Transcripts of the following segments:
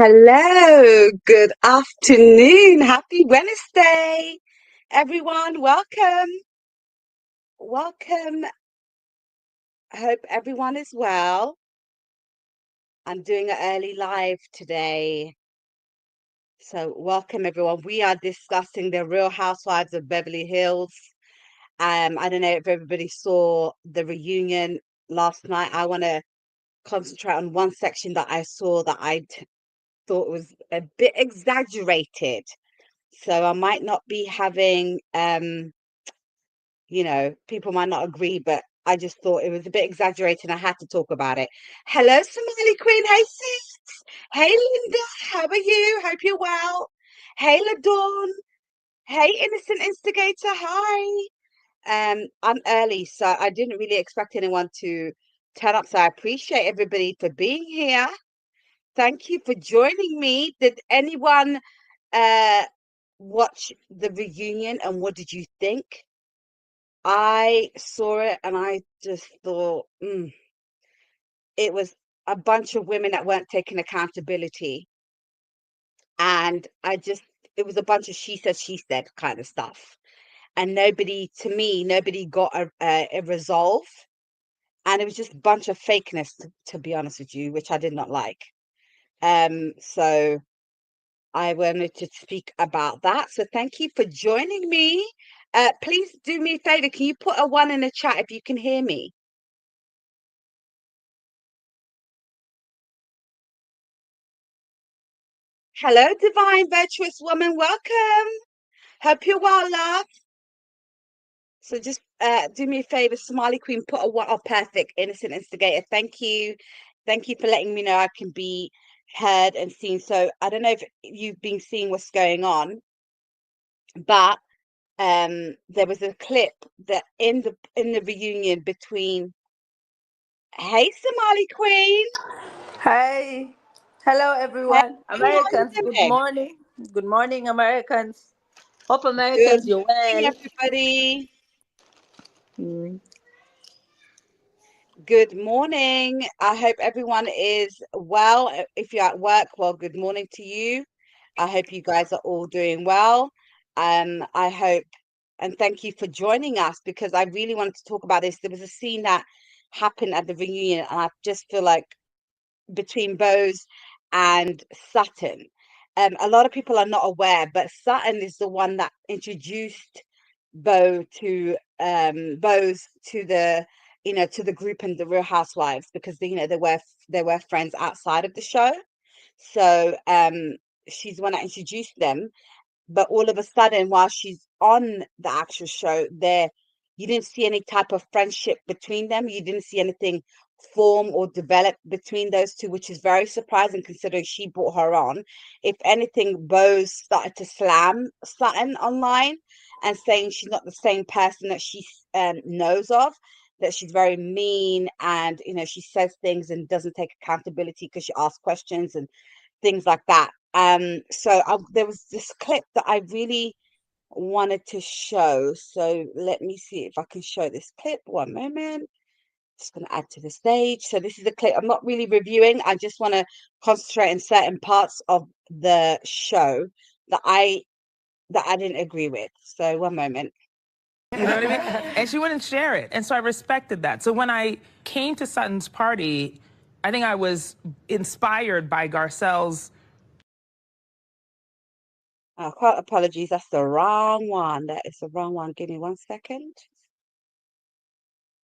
Hello, good afternoon. Happy Wednesday, everyone. Welcome. Welcome. I hope everyone is well. I'm doing an early live today. So, welcome, everyone. We are discussing the Real Housewives of Beverly Hills. I don't know if everybody saw the reunion last night. I want to concentrate on one section that I saw that thought was a bit exaggerated. So I might not be having, people might not agree, but I just thought it was a bit exaggerated and I had to talk about it. Hello, Somali Queen. Hey, sis. Hey, Linda. How are you? Hope you're well. Hey, LaDawn. Hey, Innocent Instigator. Hi. I'm early, so I didn't really expect anyone to turn up. So I appreciate everybody for being here. Thank you for joining me. Did anyone watch the reunion and what did you think? I saw it and I just thought it was a bunch of women that weren't taking accountability. And it was a bunch of she said kind of stuff. And nobody got a resolve. And it was just a bunch of fakeness, to be honest with you, which I did not like. So I wanted to speak about that. So thank you for joining me. Please do me a favor. Can you put a 1 in the chat if you can hear me? Hello, divine virtuous woman. Welcome. Hope you're well, love. So just do me a favor, Somali Queen, put a 1. Oh, perfect. Innocent Instigator. Thank you. Thank you for letting me know I can be heard and seen. So I don't know if you've been seeing what's going on, but there was a clip that in the reunion between Hey Somali Queen. Hi. Hello, Hey, everyone. how are you Americans, good doing? morning. Good morning, Americans. Hope Good Americans, you're morning, well. everybody. Mm. Good morning. I hope everyone is well. If you're at work, well, good morning to you. I hope you guys are all doing well. I hope and thank you for joining us because I really wanted to talk about this. There was a scene that happened at the reunion, and I just feel like between Bose and Sutton. A lot of people are not aware, but Sutton is the one that introduced Bose to the to the group and the Real Housewives because they were friends outside of the show. So she's the one that introduced them. But all of a sudden, while she's on the actual show, you didn't see any type of friendship between them. You didn't see anything form or develop between those two, which is very surprising considering she brought her on. If anything, Bose started to slam Sutton online and saying she's not the same person that she knows of, that she's very mean and she says things and doesn't take accountability because she asks questions and things like that. There was this clip that I really wanted to show. So let me see if I can show this clip. One moment. Just going to add to the stage. So this is a clip. I'm not really reviewing. I just want to concentrate on certain parts of the show that I didn't agree with. So one moment. You know what I mean? And she wouldn't share it. And so I respected that. So when I came to Sutton's party, I think I was inspired by Garcelle's. Oh, apologies. That's the wrong one. That is the wrong one. Give me 1 second.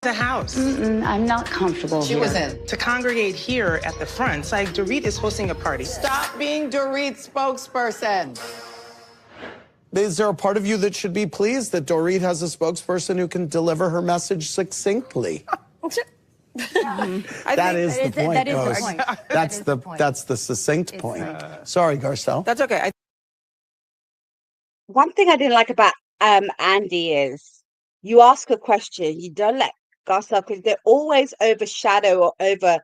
The house. I'm not comfortable She here. was in. To congregate here at the front. It's like Dorit is hosting a party. Stop being Dorit's spokesperson. Is there a part of you that should be pleased that Dorit has a spokesperson who can deliver her message succinctly? That is the point. That is the point. That's the succinct point. Sorry, Garcelle. That's okay. One thing I didn't like about Andy is you ask a question, you don't let Garcelle, because they always overshadow or over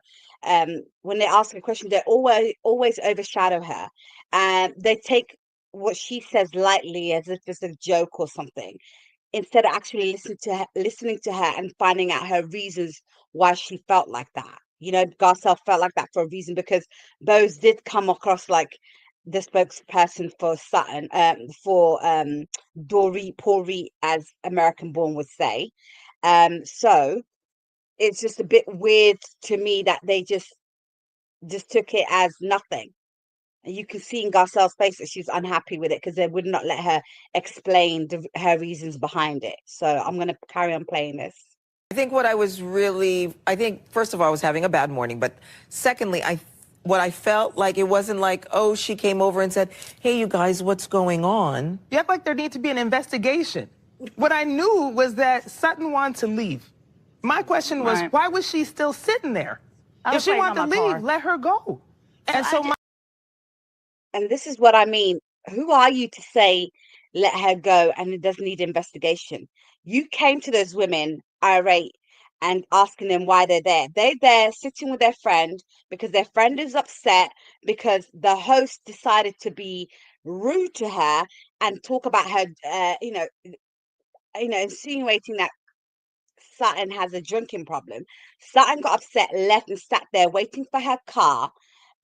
when they ask a question, they always overshadow her, and they take what she says lightly as if it's a joke or something, instead of actually listening to her and finding out her reasons why she felt like that. Garcelle felt like that for a reason, because Bose did come across like the spokesperson for Sutton, for Dorit, Paul as American Born would say. So it's just a bit weird to me that they just took it as nothing. And you can see in Garcelle's face that she's unhappy with it because they would not let her explain her reasons behind it. So I'm going to carry on playing this. I think first of all, I was having a bad morning, but secondly, what I felt like, it wasn't like, oh, she came over and said, hey, you guys, what's going on? You act like there needs to be an investigation. What I knew was that Sutton wanted to leave. My question was, why was she still sitting there? If she wanted to leave, let her go. And so and this is what I mean. Who are you to say, let her go and it doesn't need investigation? You came to those women irate and asking them why they're there. They're there sitting with their friend because their friend is upset because the host decided to be rude to her and talk about her, insinuating that Sutton has a drinking problem. Sutton got upset, left, and sat there waiting for her car.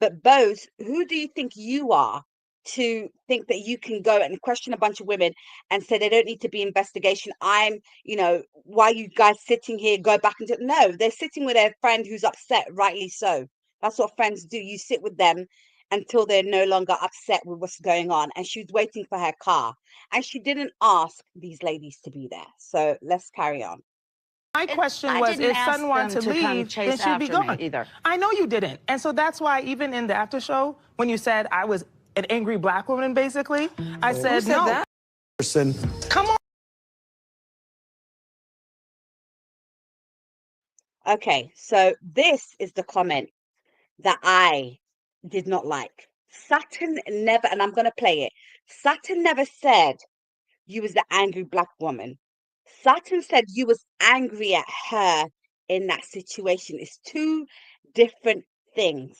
But Bose, who do you think you are to think that you can go and question a bunch of women and say they don't need to be investigation? Why are you guys sitting here? Go back and no, they're sitting with their friend who's upset, rightly so. That's what friends do. You sit with them until they're no longer upset with what's going on. And she was waiting for her car. And she didn't ask these ladies to be there. So let's carry on. my question was, if Sutton wanted to leave, then she'd be gone. Either. I know you didn't. And so that's why even in the after show, when you said I was an angry black woman, basically, I said, no. That? Come on. Okay, so this is the comment that I did not like. Sutton never, and I'm going to play it. Sutton never said you was the angry black woman. Sutton said you was angry at her in that situation. It's two different things.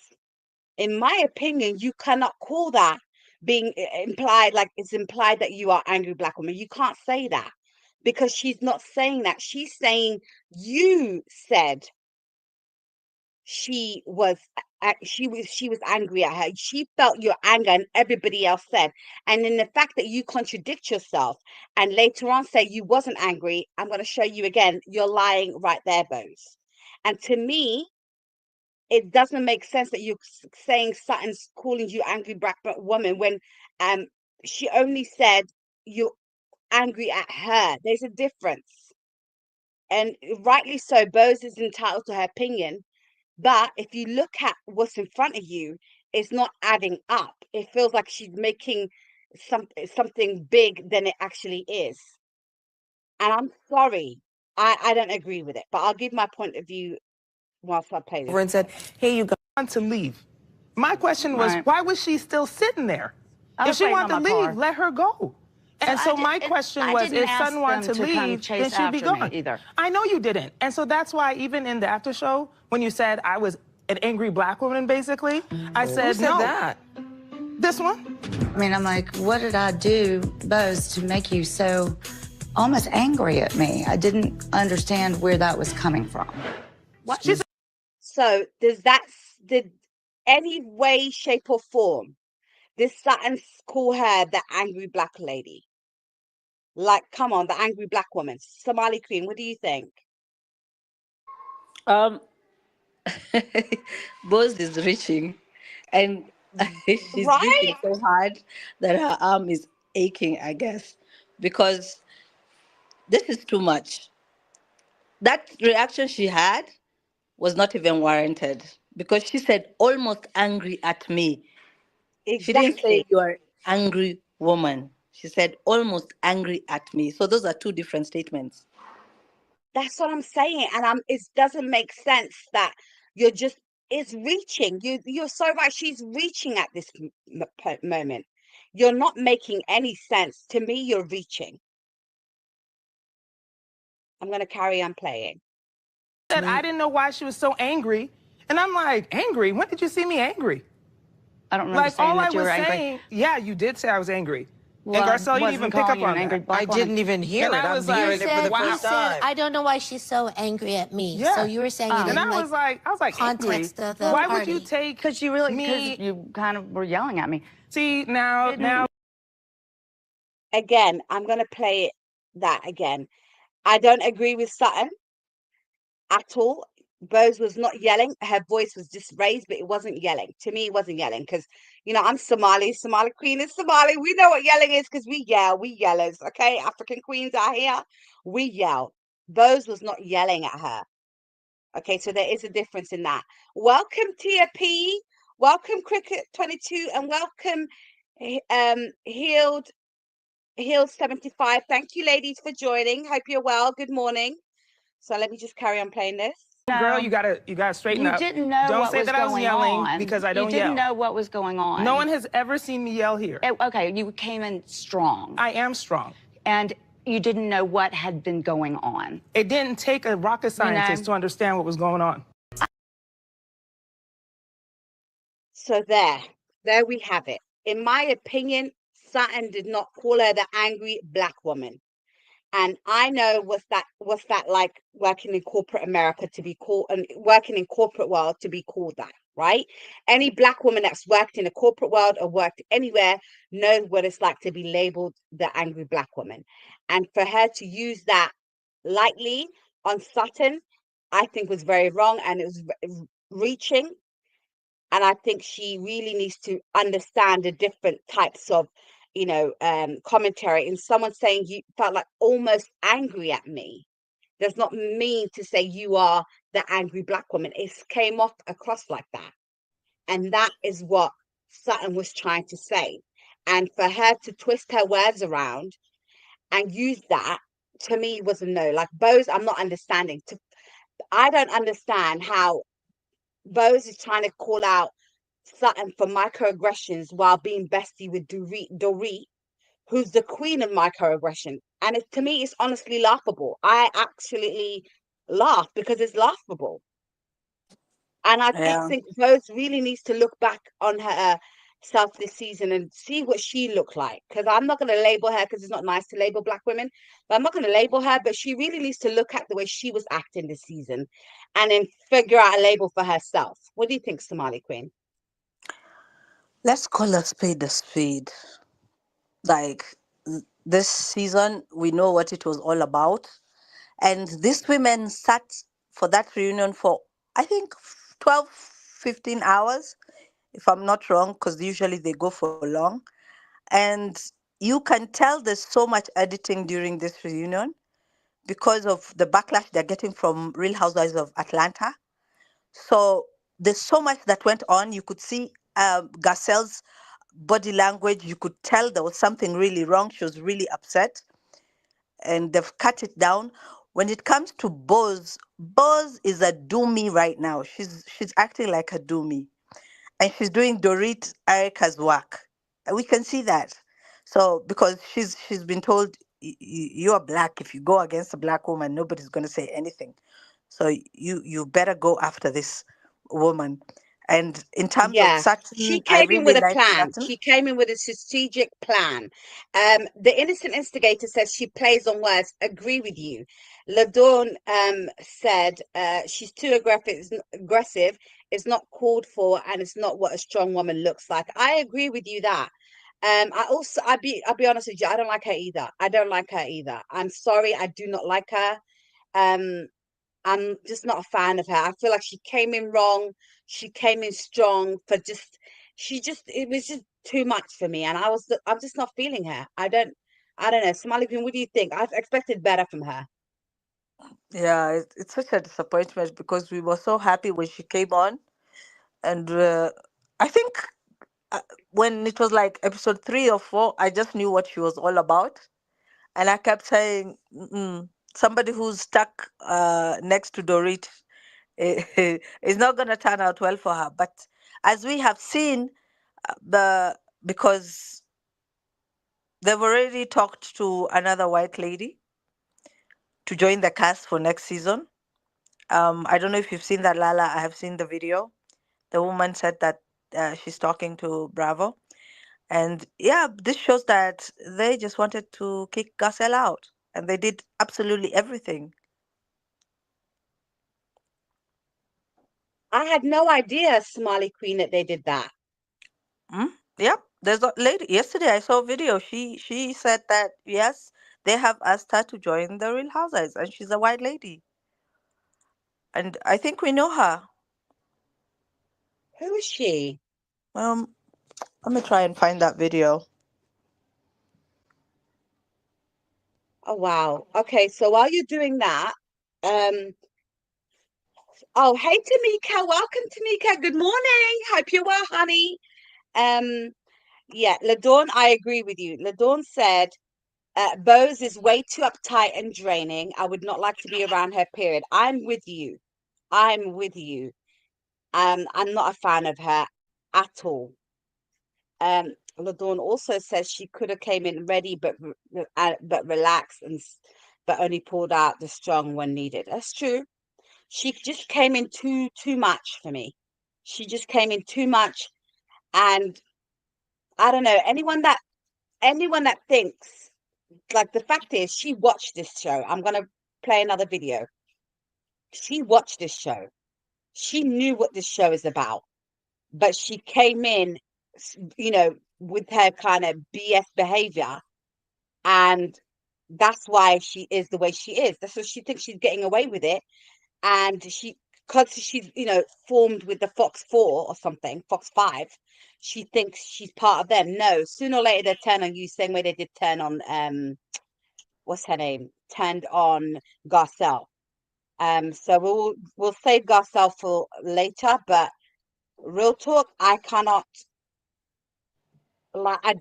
In my opinion, you cannot call that being implied, like it's implied that you are angry black woman. You can't say that because she's not saying that. She's saying you said she was angry at her. She felt your anger, and everybody else said. And in the fact that you contradict yourself and later on say you wasn't angry, I'm going to show you again, you're lying right there, Bose. And to me, it doesn't make sense that you're saying Sutton's calling you angry black woman when she only said you're angry at her. There's a difference. And rightly so, Bose is entitled to her opinion. But if you look at what's in front of you, it's not adding up. It feels like she's making something big than it actually is. And I'm sorry, I don't agree with it. But I'll give my point of view whilst I play this. And said, hey, you guys. To leave. My question was, why was she still sitting there? If she wanted to leave, let her go. And so my question was, if Sutton wanted to leave, then she'd be gone. Either. I know you didn't. And so that's why even in the after show, when you said I was an angry black woman, basically, I said, Who said no. That? This one? I mean, I'm like, what did I do, Bose, to make you so almost angry at me? I didn't understand where that was coming from. What? So did any way, shape, or form, did Sutton call her the angry black lady? Like, come on, the angry black woman. Somali Queen, what do you think? Bose is reaching, and she's reaching so hard that her arm is aching, I guess, because this is too much. That reaction she had was not even warranted because she said almost angry at me. Exactly. She didn't say you are angry woman. She said almost angry at me. So those are two different statements. That's what I'm saying. And it doesn't make sense that it's reaching. You're so right. She's reaching at this moment. You're not making any sense. To me, you're reaching. I'm going to carry on playing. Said I didn't know why she was so angry. And I'm like, angry? When did you see me angry? I don't remember Like, saying all that I you was were angry. saying, yeah, you did say I was angry. And Garcelle, you didn't even pick up on angry that. black I woman. didn't even hear And it. I I'm was like, hearing it for the wow. first time. I don't know why she's so angry at me. Yeah. So you were saying it And in I was like, context angry. of the Why party. would you take Because you kind of were yelling at me. See, now. Again, I'm going to play that again. I don't agree with Sutton at all. Bose was not yelling. Her voice was just raised, but it wasn't yelling. To me, it wasn't yelling because, I'm Somali. Somali queen is Somali. We know what yelling is because we yell. We yellers, okay? African queens out here, we yell. Bose was not yelling at her. Okay, so there is a difference in that. Welcome, Tia P. Welcome, Cricket 22, and welcome, Healed 75. Thank you, ladies, for joining. Hope you're well. Good morning. So let me just carry on playing this. Girl, you gotta straighten up. You didn't know Don't what say was that I was going yelling on. because I don't You didn't yell. know what was going on. No one has ever seen me yell here. Okay, you came in strong. I am strong. And you didn't know what had been going on. It didn't take a rocket scientist to understand what was going on. So there we have it. In my opinion, Sutton did not call her the angry black woman. And I know what's that like working in corporate America to be called, and working in corporate world to be called that, right? Any black woman that's worked in a corporate world or worked anywhere knows what it's like to be labeled the angry black woman. And for her to use that lightly on Sutton, I think was very wrong, and it was reaching. And I think she really needs to understand the different types of commentary. And someone saying you felt like almost angry at me does not mean to say you are the angry black woman. It came off across like that. And that is what Sutton was trying to say. And for her to twist her words around and use that, to me, was a no. Like Bose, I'm not understanding. I don't understand how Bose is trying to call out Sutton for microaggressions while being bestie with Dorit, who's the queen of microaggression. And to me, it's honestly laughable. I absolutely laugh because it's laughable. And I just think Rose really needs to look back on herself this season and see what she looked like. Because I'm not going to label her, because it's not nice to label black women, but I'm not going to label her. But she really needs to look at the way she was acting this season and then figure out a label for herself. What do you think, Somali Queen? Let's call a spade a spade. Like, this season, we know what it was all about. And these women sat for that reunion for, I think, 12, 15 hours, if I'm not wrong, because usually they go for long. And you can tell there's so much editing during this reunion because of the backlash they're getting from Real Housewives of Atlanta. So there's so much that went on. You could see Garcelle's body language. You could tell there was something really wrong. She was really upset, and they've cut it down. When it comes to Boz, Boz is a doomy right now. She's acting like a doomy, and she's doing Dorit Erica's work. And we can see that. So because she's been told, you are black. If you go against a black woman, nobody's going to say anything. So you better go after this woman. And in terms of Yeah, she Sutton, I came in really with a like plan. Sutton. She came in with a strategic plan. The innocent instigator says she plays on words. Agree with you. Ladorn said she's too aggressive. It's not called for, and it's not what a strong woman looks like. I agree with you that. I'll be honest with you. I don't like her either. I don't like her either. I'm sorry. I do not like her. I'm just not a fan of her. I feel like she came in wrong. She came in strong it was just too much for me. And I'm just not feeling her. I don't know. Somali Queen, what do you think? I expected better from her. Yeah, it's such a disappointment because we were so happy when she came on. And I think uh, when it was like episode 3 or 4, I just knew what she was all about. And I kept saying, mm-mm, somebody who's stuck next to Dorit is not going to turn out well for her. But as we have seen, because they've already talked to another white lady to join the cast for next season. I don't know if you've seen that, Lala. I have seen the video. The woman said that she's talking to Bravo. And yeah, this shows that they just wanted to kick Garcelle out, and they did absolutely everything. I had no idea, Somali Queen, that they did that. Yep, there's a lady. Yesterday, I saw a video. She said that yes, they have asked her to join the Real Housewives, and she's a white lady, and I think we know her. Who is she? Let me try and find that video. Oh wow. Okay, so while you're doing that, oh hey Tamika, welcome Tamika. Good morning. Hope you're well, honey. Yeah, LaDawn, I agree with you. LaDawn said Bose is way too uptight and draining. I would not like to be around her, period. I'm with you. I'm with you. I'm not a fan of her at all. LaDawn also says she could have came in ready, but relaxed but only pulled out the strong when needed. That's true. She just came in too much for me. She just came in too much, and I don't know anyone that thinks like the fact is she watched this show. I'm gonna play another video. She watched this show. She knew what this show is about, but she came in, with her kind of BS behavior, and that's why she is the way she is. That's what she thinks she's getting away with it, and because she's formed with the Fox 4 or something, Fox 5. She thinks she's part of them. No, sooner or later they turn on you, same way they did turn on what's her name? Turned on Garcelle. So we'll save Garcelle for later, but real talk, I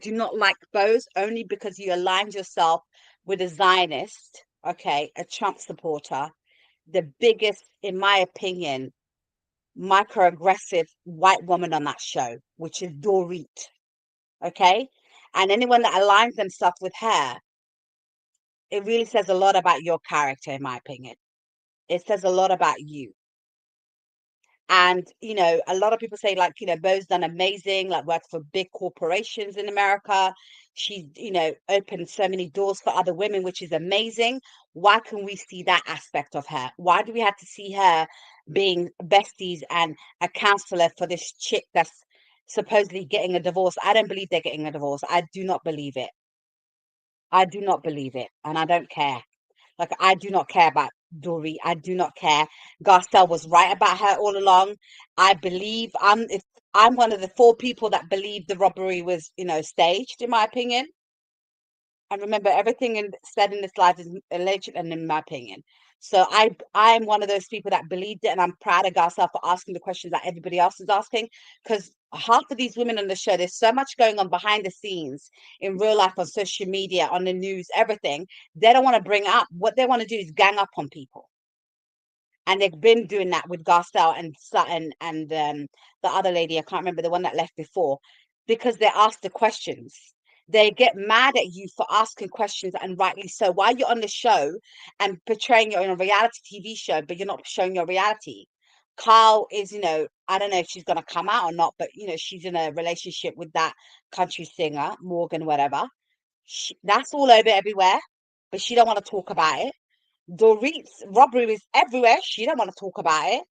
do not like Bose only because you aligned yourself with a Zionist, okay, a Trump supporter, the biggest, in my opinion, microaggressive white woman on that show, which is Dorit, okay? And anyone that aligns themselves with her, it really says a lot about your character, in my opinion. It says a lot about you. And, a lot of people say, like, Bo's done amazing, like, worked for big corporations in America. She's, opened so many doors for other women, which is amazing. Why can we see that aspect of her? Why do we have to see her being besties and a counselor for this chick that's supposedly getting a divorce? I don't believe they're getting a divorce. I do not believe it. I do not believe it. And I don't care. Like, I do not care about Dory. I do not care. Garcelle was right about her all along. I believe I'm one of the 4 people that believe the robbery was, staged, in my opinion. And remember, everything said in this life is alleged, and in my opinion. So I'm one of those people that believed it, and I'm proud of Garcelle for asking the questions that everybody else is asking. Because half of these women on the show, there's so much going on behind the scenes in real life, on social media, on the news, everything. They don't want to bring up. What they want to do is gang up on people. And they've been doing that with Garcelle and Sutton and the other lady, I can't remember, the one that left before, because they ask the questions. They get mad at you for asking questions, and rightly so. Why you're on the show and portraying you're in a reality TV show, but you're not showing your reality? Carl is, I don't know if she's going to come out or not, but, she's in a relationship with that country singer, Morgan, whatever. That's all over everywhere, but she don't want to talk about it. Dorit's robbery is everywhere. She don't want to talk about it.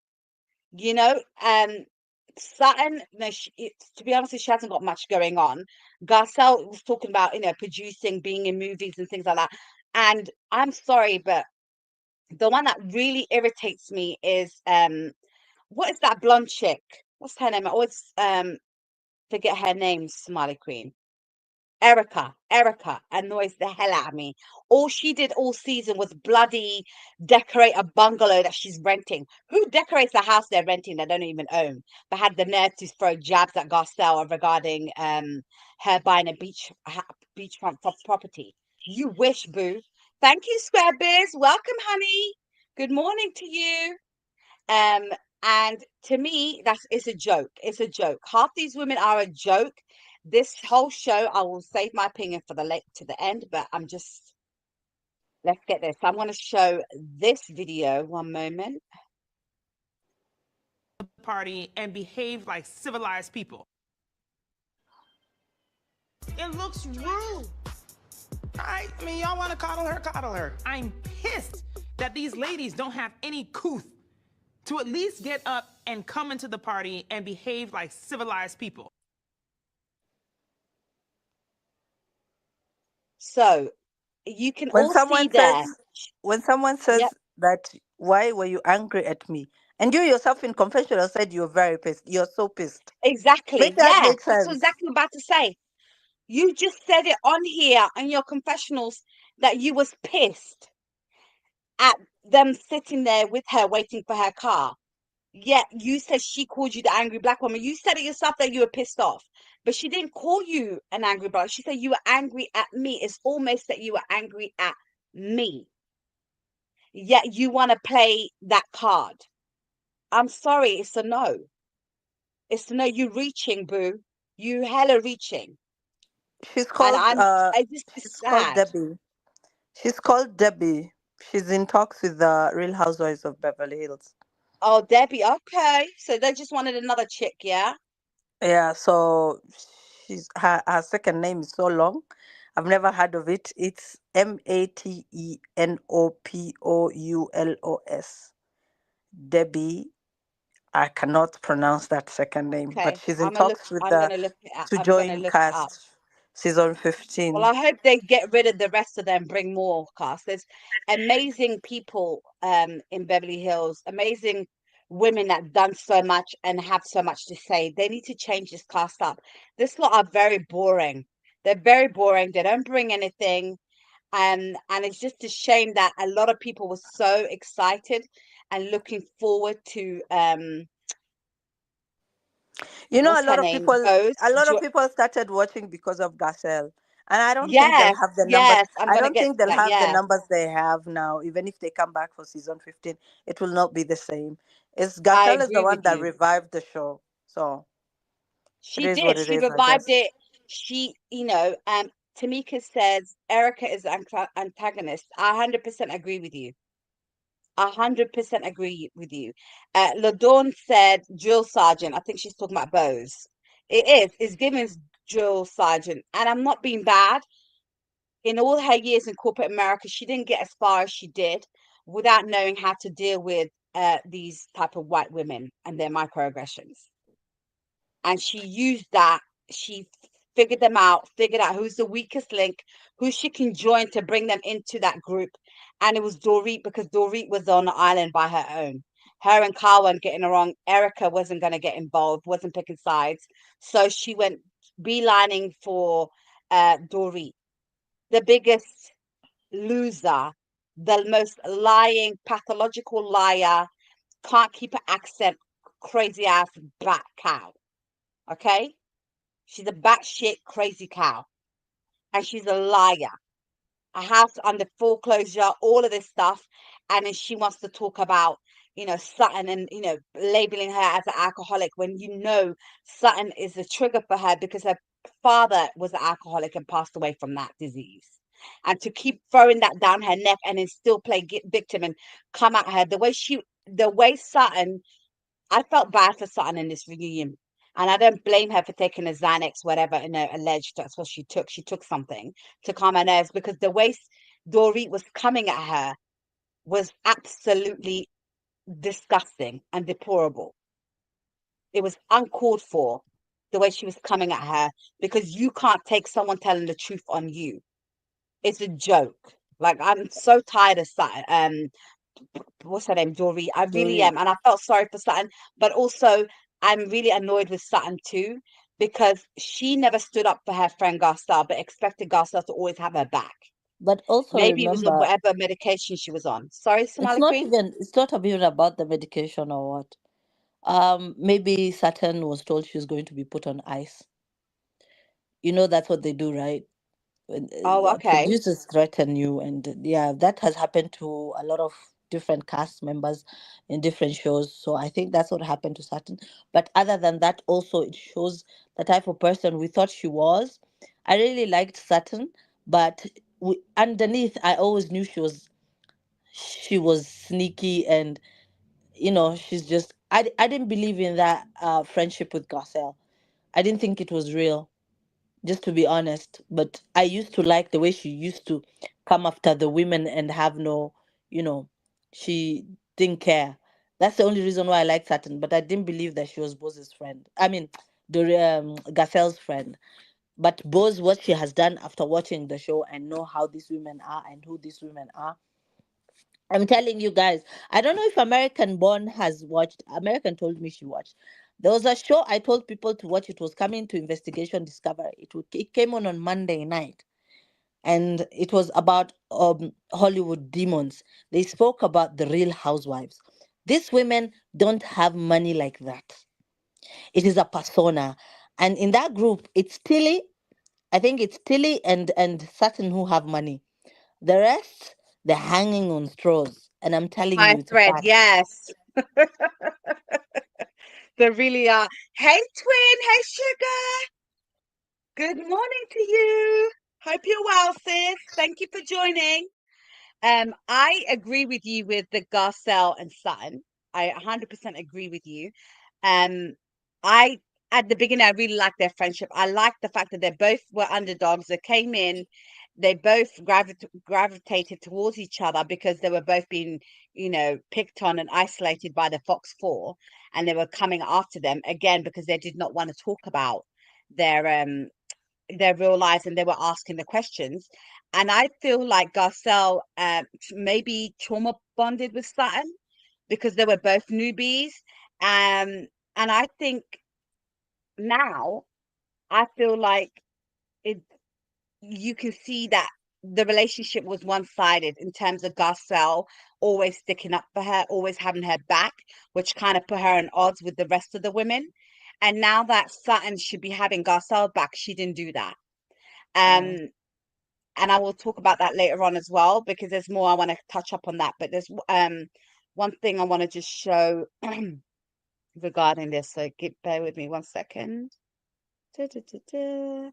Sutton, no, to be honest, she hasn't got much going on. Garcelle was talking about, producing, being in movies and things like that. And I'm sorry, but the one that really irritates me is what is that blonde chick? What's her name? I always forget her name, Somali Queen. Erica annoys the hell out of me. All she did all season was bloody decorate a bungalow that she's renting. Who decorates a house they're renting they don't even own? But had the nerve to throw jabs at Garcelle regarding her buying a beachfront property. You wish, boo. Thank you, Square Biz. Welcome, honey. Good morning to you. And to me, it's a joke. It's a joke. Half these women are a joke. This whole show, I will save my opinion for the end, but let's get this. I'm going to show this video. One moment. Party and behave like civilized people. It looks rude. Right? I mean, y'all want to coddle her, coddle her. I'm pissed that these ladies don't have any couth to at least get up and come into the party and behave like civilized people. So you can When all see someone says, there. when someone says Yep, that, why were you angry at me? And you yourself in confessional said you're very pissed. You're so pissed. Make exactly. that Yeah, make that's sense. exactly what I'm about to say. You just said it on here in your confessionals that you was pissed at them sitting there with her waiting for her car. Yet you said she called you the angry black woman. You said it yourself that you were pissed off, but she didn't call you an angry black. She said you were angry at me. It's almost that you were angry at me. Yet you want to play that card. I'm sorry, it's a no. It's a no. You reaching, boo. You hella reaching, She's and called I just it's she's called sad. Debbie. She's called Debbie. She's in talks with the Real Housewives of Beverly Hills. Oh, Debbie. Okay, so they just wanted another chick, yeah. Yeah, so she's her second name is so long. I've never heard of it. It's Matenopoulos. Debbie. I cannot pronounce that second name, but Okay, she's in talks with I'm the gonna look it up. to I'm gonna join look it up. cast season Well, 15. I hope they get rid of the rest of them, bring more cast. There's amazing people in Beverly Hills, amazing women that done so much and have so much to say. They need to change this cast up. This lot are very boring. They're very boring. They don't bring anything. And it's just a shame that a lot of people were so excited and looking forward to You know, what's her name? Rose. a lot of people started watching because of Garcelle, and I don't think they'll Yes, have the numbers. yes, I'm I gonna don't get think to they'll that. have the Yeah, numbers they have now. Even if they come back for season 15, it will not be the same. It's I Garcelle is the agree one with that you. revived the show, so it She is what did. it She is, I revived guess. it. Tamika says Erica is the antagonist. I 100% agree with you. 100% agree with you. LaDawn said drill sergeant. I think she's talking about Bose. It is. It's given drill sergeant. And I'm not being bad. In all her years in corporate America, she didn't get as far as she did without knowing how to deal with these type of white women and their microaggressions. And she used that. She figured out who's the weakest link, who she can join to bring them into that group. And it was Dorit, because Dorit was on the island by her own. Her and Carl weren't getting along. Erica wasn't going to get involved, wasn't picking sides. So she went beelining for Dorit, the biggest loser, the most lying, pathological liar, can't keep an accent, crazy ass black cow. Okay? She's a batshit crazy cow. And she's a liar. A house under foreclosure, all of this stuff. And then she wants to talk about, Sutton and, labeling her as an alcoholic when Sutton is a trigger for her because her father was an alcoholic and passed away from that disease. And to keep throwing that down her neck and then still play victim and come at her, the way Sutton, I felt bad for Sutton in this reunion. And I don't blame her for taking a Xanax, whatever, alleged that's what she took. She took something to calm her nerves because the way Dorit was coming at her was absolutely disgusting and deplorable. It was uncalled for the way she was coming at her because you can't take someone telling the truth on you. It's a joke. Like, I'm so tired of Sutton. What's her name, Dory? I really Dorit. am, and I felt sorry for Sutton, but also I'm really annoyed with Sutton too because she never stood up for her friend Garcelle, but expected Garcelle to always have her back. But also Maybe it was on remember, whatever medication she was on. Sorry, Somali Queen. it's not even about the medication or what. Maybe Saturn was told she was going to be put on ice. You know that's what they do, right? When, Oh, okay. producers threaten you, and yeah, that has happened to a lot of different cast members in different shows. So I think that's what happened to Saturn. But other than that, also it shows the type of person we thought she was. I really liked Saturn, but underneath, I always knew she was sneaky, and she's just I didn't believe in that friendship with Garcelle. I didn't think it was real. just to be honest. But I used to like the way she used to come after the women and have no, you know, she didn't care. That's the only reason why I like Sutton. But I didn't believe that she was Bose's friend. I mean, the Gacelle's friend. But Bose, what she has done after watching the show and know how these women are and who these women are, I'm telling you guys, I don't know if American Born has watched. American told me she watched. There was a show I told people to watch. It was coming to Investigation Discovery. It came on Monday night, and it was about Hollywood demons. They spoke about the Real Housewives. These women don't have money like that. It is a persona, and in that group, it's Tilly. I think it's Tilly and Sutton who have money. The rest, they're hanging on straws. And I'm telling My you, it's a thread, fact. yes. They really are. Hey, twin. Hey, sugar. Good morning to you. Hope you're well, sis. Thank you for joining. I agree with you with the Garcelle and Sutton. I 100% agree with you. Um, I at the beginning I really liked their friendship. I liked the fact that they both were underdogs. They came in, they both gravitated towards each other because they were both being, picked on and isolated by the Fox Four, and they were coming after them again because they did not want to talk about their real lives, and they were asking the questions. And I feel like Garcelle maybe trauma bonded with Sutton because they were both newbies. And I think now I feel like it you can see that the relationship was one-sided in terms of Garcelle always sticking up for her, always having her back, which kind of put her in odds with the rest of the women. And now that Sutton should be having Garcelle back, she didn't do that. Mm. Um, and I will talk about that later on as well because there's more I want to touch up on that. But there's one thing I want to just show regarding this. So bear with me 1 second. Da, da, da, da.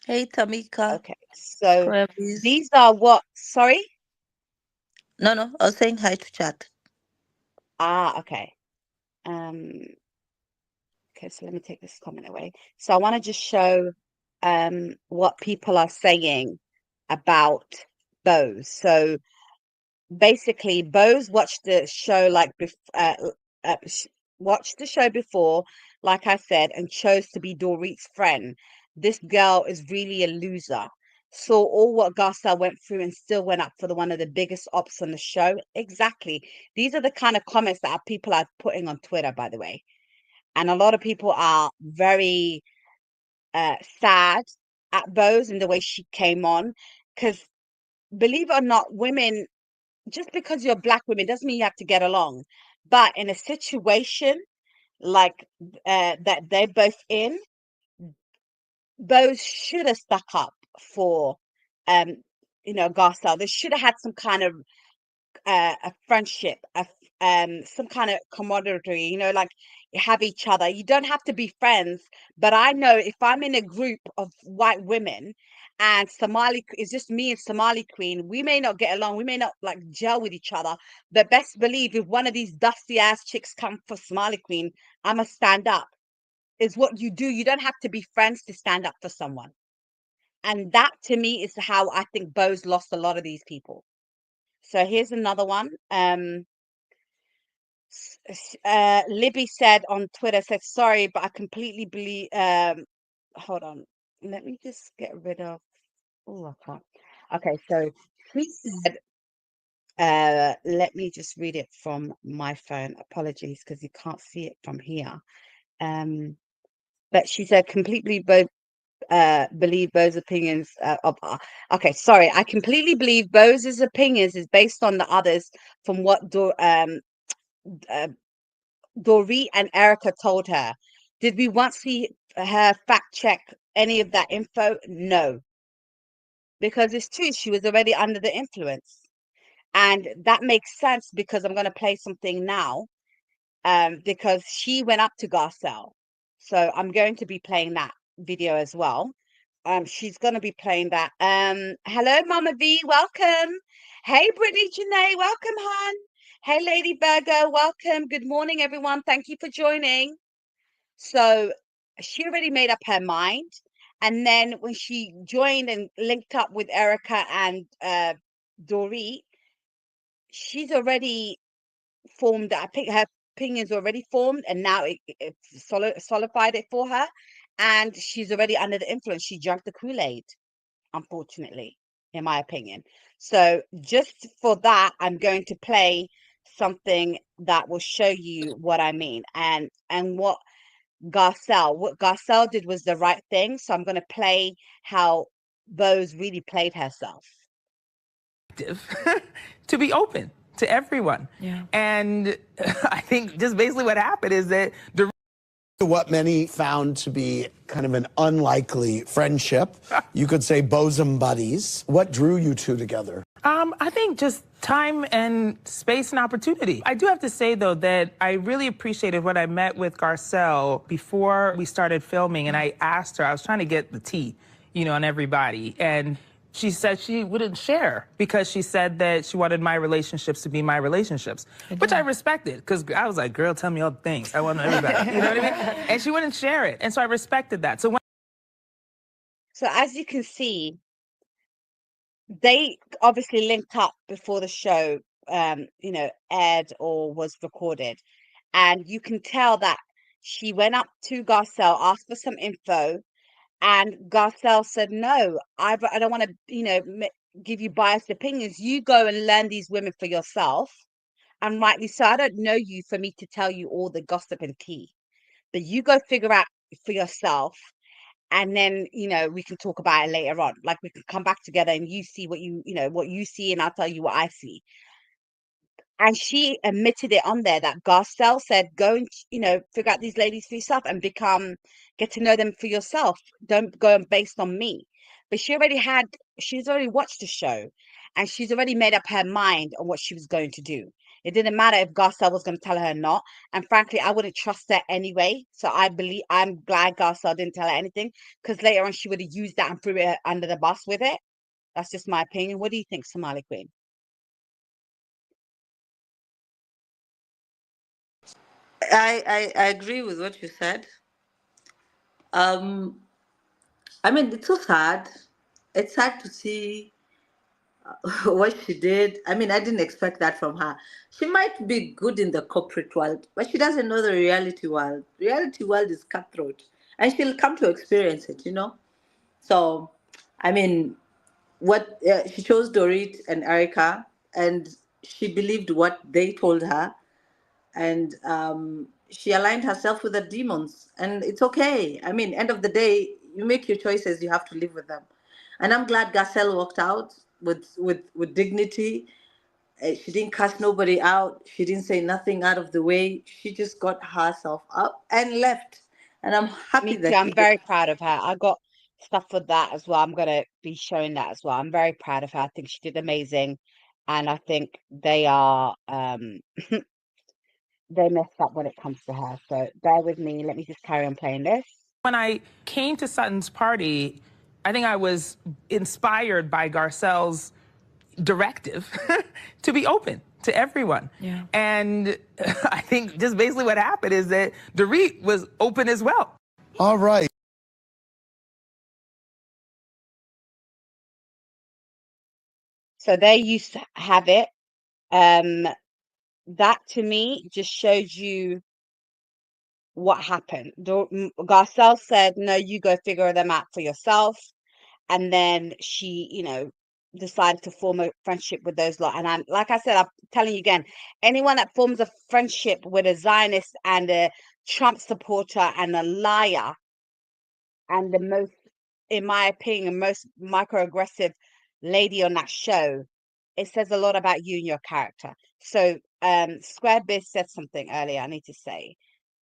Hey, Tamika. Okay, so Scrubbies. these are what? Sorry. No, I was saying hi to chat. Okay. Um. Okay, so let me take this comment away. So I want to just show what people are saying about Bose. So basically Bose watched the show watched the show before, like I said, and chose to be Dorit's friend. This girl is really a loser. Saw all what Garcelle went through and still went up for one of the biggest ops on the show. Exactly. These are the kind of comments that people are putting on Twitter, by the way. And a lot of people are very sad at Bose and the way she came on. Because believe it or not, women, just because you're black women doesn't mean you have to get along. But in a situation like that they're both in, Bose should have stuck up for Garcelle. They should have had some kind of a friendship, some kind of camaraderie, like you have each other. You don't have to be friends, but I know if I'm in a group of white women and Somali is just me and Somali Queen, we may not get along, we may not like gel with each other, but best believe if one of these dusty ass chicks come for Somali Queen, I'ma stand up. Is what you do. You don't have to be friends to stand up for someone. And that to me is how I think Bose lost a lot of these people. So here's another one. Libby said on Twitter, said, sorry, but I completely believe, hold on. Let me just get rid of, oh, I can't. Okay, so she said, let me just read it from my phone. Apologies, because you can't see it from here. But she said, completely both believe Bo's opinions okay, sorry. I completely believe Bo's opinions is based on the others from what Dorit and Erica told her. Did we once see her fact check any of that info? No, because it's true. She was already under the influence. And that makes sense because I'm going to play something now because she went up to Garcelle. So I'm going to be playing that video as well. She's going to be playing that. Hello, Mama V. Welcome. Hey, Brittany Janae. Welcome, hon. Hey, Lady Virgo. Welcome. Good morning, everyone. Thank you for joining. So she already made up her mind. And then when she joined and linked up with Erica and Dorit, she's already formed. I think her opinion's already formed, and now it solidified it for her. And she's already under the influence. She drank the Kool-Aid, unfortunately, in my opinion. So just for that, I'm going to play something that will show you what I mean, and what Garcelle did was the right thing. So I'm going to play how Bose really played herself. To be open to everyone. Yeah. And I think just basically what happened is that what many found to be kind of an unlikely friendship. You could say bosom buddies. What drew you two together? I think just time and space and opportunity. I do have to say, though, that I really appreciated when I met with Garcelle before we started filming, and I asked her, I was trying to get the tea, on everybody, and she said she wouldn't share because she said that she wanted my relationships to be my relationships, which I respected, because I was like, girl, tell me all the things. I want everybody, you know what I mean? And she wouldn't share it, and so I respected that. So as you can see, they obviously linked up before the show, aired or was recorded. And you can tell that she went up to Garcelle, asked for some info, and Garcelle said, no, I don't want to, give you biased opinions. You go and learn these women for yourself. And rightly so, I don't know you for me to tell you all the gossip and tea. But you go figure out for yourself. And then, we can talk about it later on. Like, we can come back together and you see what what you see, and I'll tell you what I see. And she admitted it on there that Garcelle said, go and, figure out these ladies for yourself and get to know them for yourself. Don't go based on me. But she's already watched the show, and she's already made up her mind on what she was going to do. It didn't matter if Garcelle was going to tell her or not. And frankly, I wouldn't trust her anyway. So I'm glad Garcelle didn't tell her anything, because later on she would have used that and threw it under the bus with it. That's just my opinion. What do you think, Somali Queen? I agree with what you said. I mean, it's so sad. It's sad to see what she did. I mean, I didn't expect that from her. She might be good in the corporate world, but she doesn't know the reality world. Reality world is cutthroat, and she'll come to experience it, So, I mean, what she chose Dorit and Erica, and she believed what they told her, and she aligned herself with the demons, and it's okay. I mean, end of the day, you make your choices, you have to live with them. And I'm glad Garcelle walked out with dignity. She didn't cuss nobody out. She didn't say nothing out of the way. She just got herself up and left. And I'm happy Me too. that I'm very proud of her. I got stuff for that as well. I'm going to be showing that as well. I'm very proud of her. I think she did amazing. And I think they are, they messed up when it comes to her. So bear with me. Let me just carry on playing this. When I came to Sutton's party, I think I was inspired by Garcelle's directive to be open to everyone. Yeah. And I think just basically what happened is that Dorit was open as well. All right. So there you have it. That to me just shows you what happened. Garcelle said, no, you go figure them out for yourself. And then she, decided to form a friendship with those lot. And like I said, I'm telling you again, anyone that forms a friendship with a Zionist and a Trump supporter and a liar, and the most, in my opinion, most microaggressive lady on that show, it says a lot about you and your character. So Square Biz said something earlier. I need to say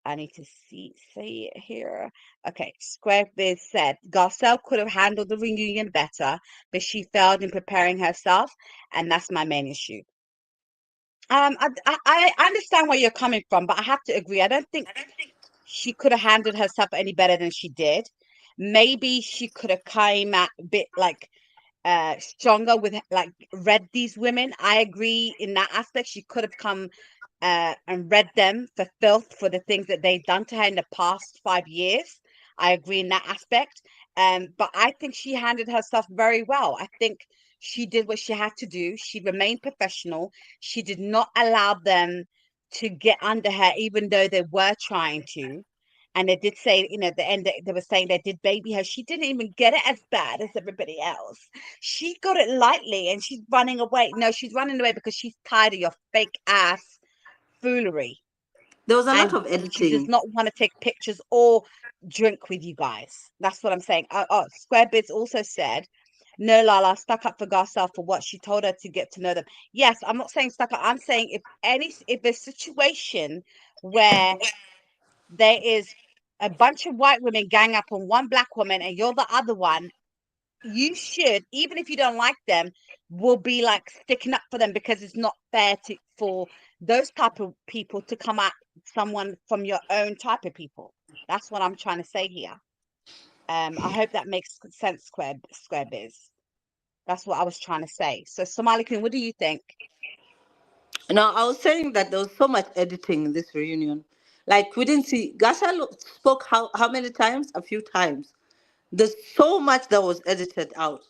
it here. Okay, Square Biz said Garcelle could have handled the reunion better, but she failed in preparing herself, and that's my main issue. I understand where you're coming from, but I have to agree. I don't think she could have handled herself any better than she did. Maybe she could have came at a bit like stronger with read these women. I agree in that aspect. She could have come and read them for filth for the things that they've done to her in the past 5 years. I agree in that aspect. But I think she handled herself very well. I think she did what she had to do. She remained professional. She did not allow them to get under her, even though they were trying to. And they did say, at the end, they were saying they did baby her. She didn't even get it as bad as everybody else. She got it lightly, and she's running away. No, she's running away because she's tired of your fake ass foolery. There was a lot And of she does editing. not want to take pictures or drink with you guys. That's what I'm saying. Square Biz also said, no, Lala stuck up for Garcelle for what she told her to get to know them. Yes, I'm not saying stuck up. I'm saying if a situation where there is a bunch of white women gang up on one black woman and you're the other one, you should, even if you don't like them, will be like sticking up for them, because it's not fair for those type of people to come at someone from your own type of people. That's what I'm trying to say here. I hope that makes sense, Square Biz. That's what I was trying to say. So, Somali Queen, what do you think? No, I was saying that there was so much editing in this reunion. Like, we didn't see, Gasha spoke how many times? A few times. There's so much that was edited out.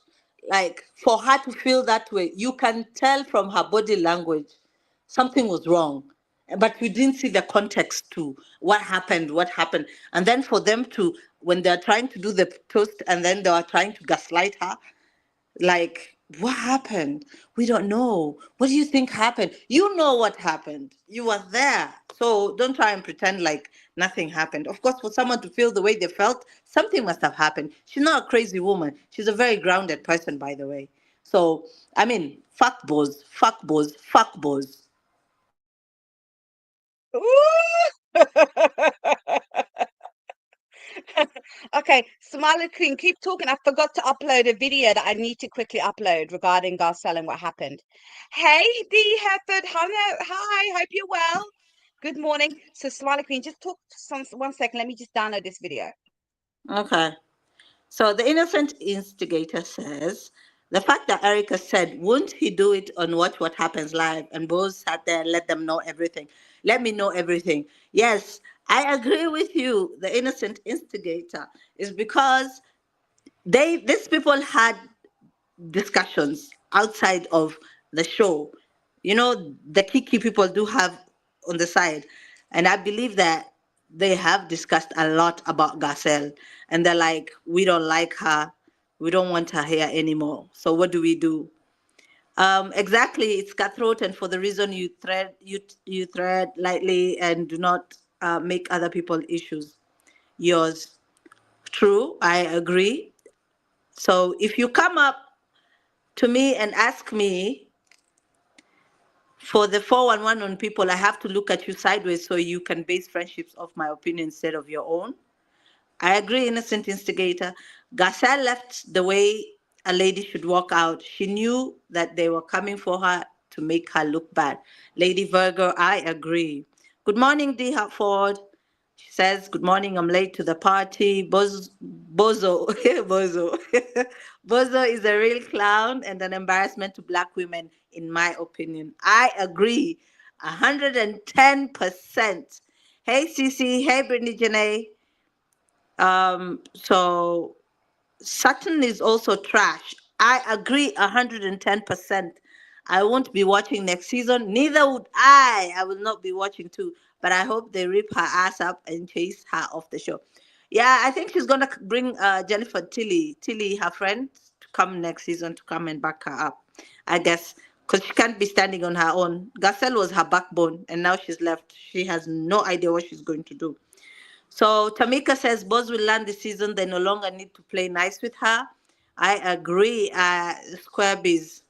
Like, for her to feel that way, you can tell from her body language something was wrong. But we didn't see the context to what happened. And then for them to, when they're trying to do the toast and then they are trying to gaslight her, like, what happened? We don't know. What do you think happened? You know what happened. You were there. So don't try and pretend like nothing happened. Of course, for someone to feel the way they felt, something must have happened. She's not a crazy woman. She's a very grounded person, by the way. So, I mean, fuck boys, fuck boys, fuck boys. Okay, Somali Queen, keep talking. I forgot to upload a video that I need to quickly upload regarding Garcelle and what happened. Hey, D. Herford. Hello. Hi, hope you're well. Good morning. So, Somali Queen, just talk 1 second. Let me just download this video. Okay. So the innocent instigator says, the fact that Erica said, won't he do it on Watch What Happens Live? And Bose sat there and let them know everything. Let me know everything. Yes, I agree with you. The innocent instigator is because these people had discussions outside of the show. You know, the kiki people do have on the side. And I believe that they have discussed a lot about Garcelle. And they're like, we don't like her. We don't want her here anymore. So what do we do? Exactly, it's cutthroat, and for the reason you tread lightly and do not make other people issues yours. True, I agree. So if you come up to me and ask me for the 411 on people, I have to look at you sideways so you can base friendships off my opinion instead of your own. I agree, innocent instigator. Garcelle left the way a lady should walk out. She knew that they were coming for her to make her look bad. Lady Virgo, I agree. Good morning, D. Hartford. She says, good morning, I'm late to the party. Bozo, Bozo. Bozo is a real clown and an embarrassment to Black women, in my opinion. I agree, 110%. Hey, Cece. Hey, Brittany Janae. So Sutton is also trash. I agree 110%. I won't be watching next season. Neither would I. I will not be watching too. But I hope they rip her ass up and chase her off the show. Yeah, I think she's gonna bring Jennifer Tilly, her friend, to come next season to come and back her up. I guess because she can't be standing on her own. Garcelle was her backbone, and now she's left. She has no idea what she's going to do. So Tamika says Boz will learn this season. They no longer need to play nice with her. I agree. Square Biz.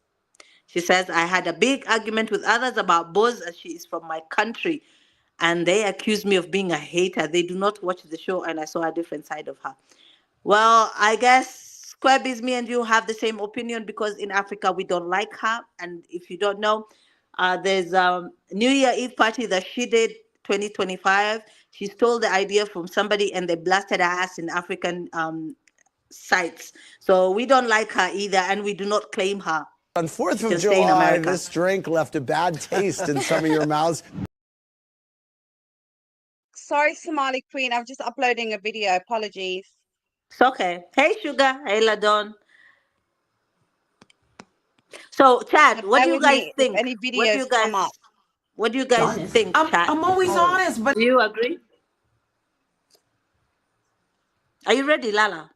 She says, I had a big argument with others about Boz as she is from my country. And they accuse me of being a hater. They do not watch the show and I saw a different side of her. Well, I guess Square Biz, me and you have the same opinion because in Africa we don't like her. And if you don't know, there's a New Year Eve party that she did 2025. She stole the idea from somebody and they blasted her ass in African sites. So we don't like her either and we do not claim her. On 4th of She'll stay in July, America. this drink left a bad taste in some of your mouths. Sorry, Somali Queen. I'm just uploading a video. Apologies. It's okay. Hey, Sugar. Hey, Ladon. So, So Chad, what bear do you with guys me if think? any videos come up. What do you guys think, Chad? I'm always honest, but Do you agree? Are you ready, Lala?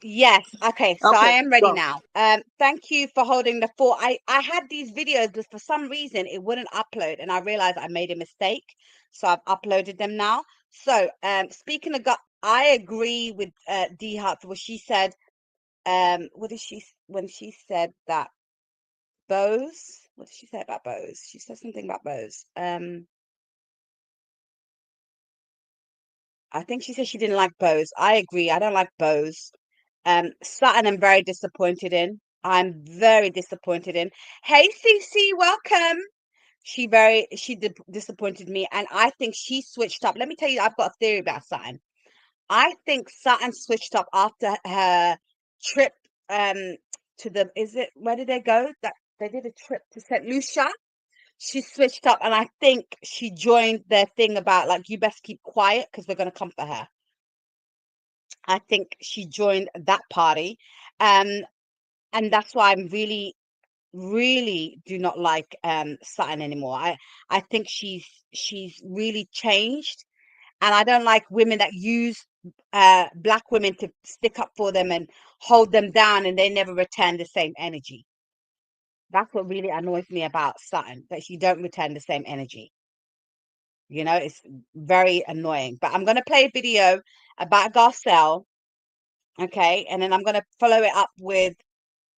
Yes. Okay. So I Okay, am ready go. now. Thank you for holding the fort. I had these videos, but for some reason it wouldn't upload, and I realized I made a mistake. So I've uploaded them now. So speaking of God, I agree with D Hart what she said. What did she when she said that Bose? What did she say about Bose? She said something about Bose. I think she said she didn't like Bose. I agree. I don't like Bose. Sutton, I'm very disappointed in. I'm very disappointed in. Hey, CC, welcome. She disappointed me, and I think she switched up. Let me tell you, I've got a theory about Sutton. I think Sutton switched up after her trip to the where did they go? That they did a trip to St. Lucia. She switched up, and I think she joined their thing about like you best keep quiet because we're gonna come for her. I think she joined that party. And that's why I'm really, really do not like Sutton anymore. I think she's really changed, and I don't like women that use black women to stick up for them and hold them down, and they never return the same energy. That's what really annoys me about Sutton, that she don't return the same energy. You know, it's very annoying. But I'm gonna play a video about Garcelle. Okay, and then I'm going to follow it up with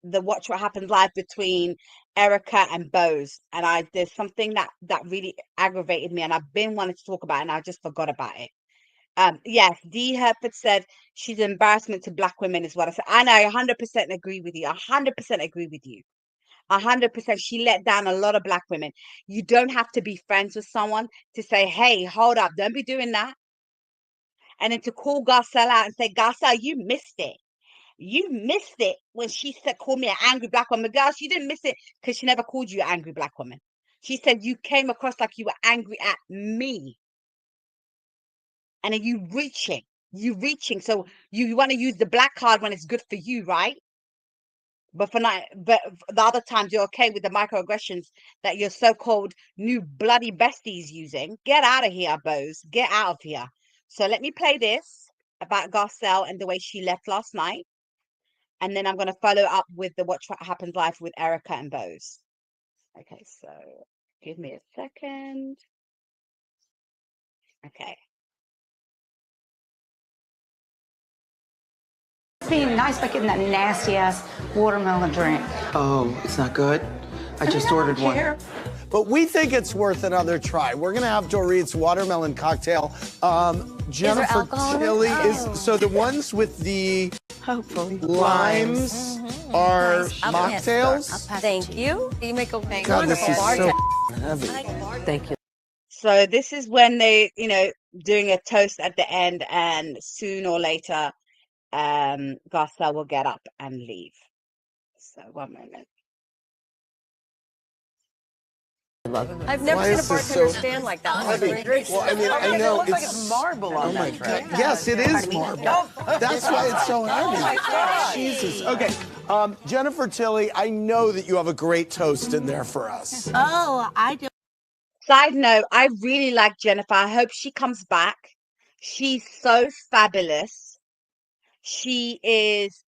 the Watch What Happens Live between Erica and Bose. And there's something that really aggravated me, and I've been wanting to talk about it, and I just forgot about it. Yes, Dee Herford said she's an embarrassment to black women is what I said. And I 100% agree with you. 100% agree with you. 100%. She let down a lot of black women. You don't have to be friends with someone to say, hey, hold up, don't be doing that. And then to call Garcelle out and say, Garcelle, you missed it. You missed it when she said, call me an angry black woman. Girl, she didn't miss it because she never called you an angry black woman. She said you came across like you were angry at me. And then you reaching. So you want to use the black card when it's good for you, right? But but the other times you're okay with the microaggressions that your so-called new bloody besties using. Get out of here, Bose. Get out of here. So let me play this about Garcelle and the way she left last night. And then I'm going to follow up with the Watch What Happens Live with Erica and Bose. Okay, so give me a second. Okay. Being nice by getting that nasty ass watermelon drink. oh, it's not good. I just ordered one. But we think it's worth another try. We're gonna have Dorit's watermelon cocktail. Jennifer Tilly is so the ones with the Hopefully. limes are mocktails. Thank you. You make a God, this is so heavy. Thank you. So this is when they, doing a toast at the end, and soon or later, Garcelle will get up and leave. So one moment. I've never Why seen a is this bartender so stand like that. heavy? Well, I mean, I know It looks like it's it's marble on that tray. Yes, it is marble. That's why it's so heavy. Jesus. Okay, Jennifer Tilly, I know that you have a great toast in there for us. Oh, I do. Side note, I really like Jennifer. I hope she comes back. She's so fabulous. She is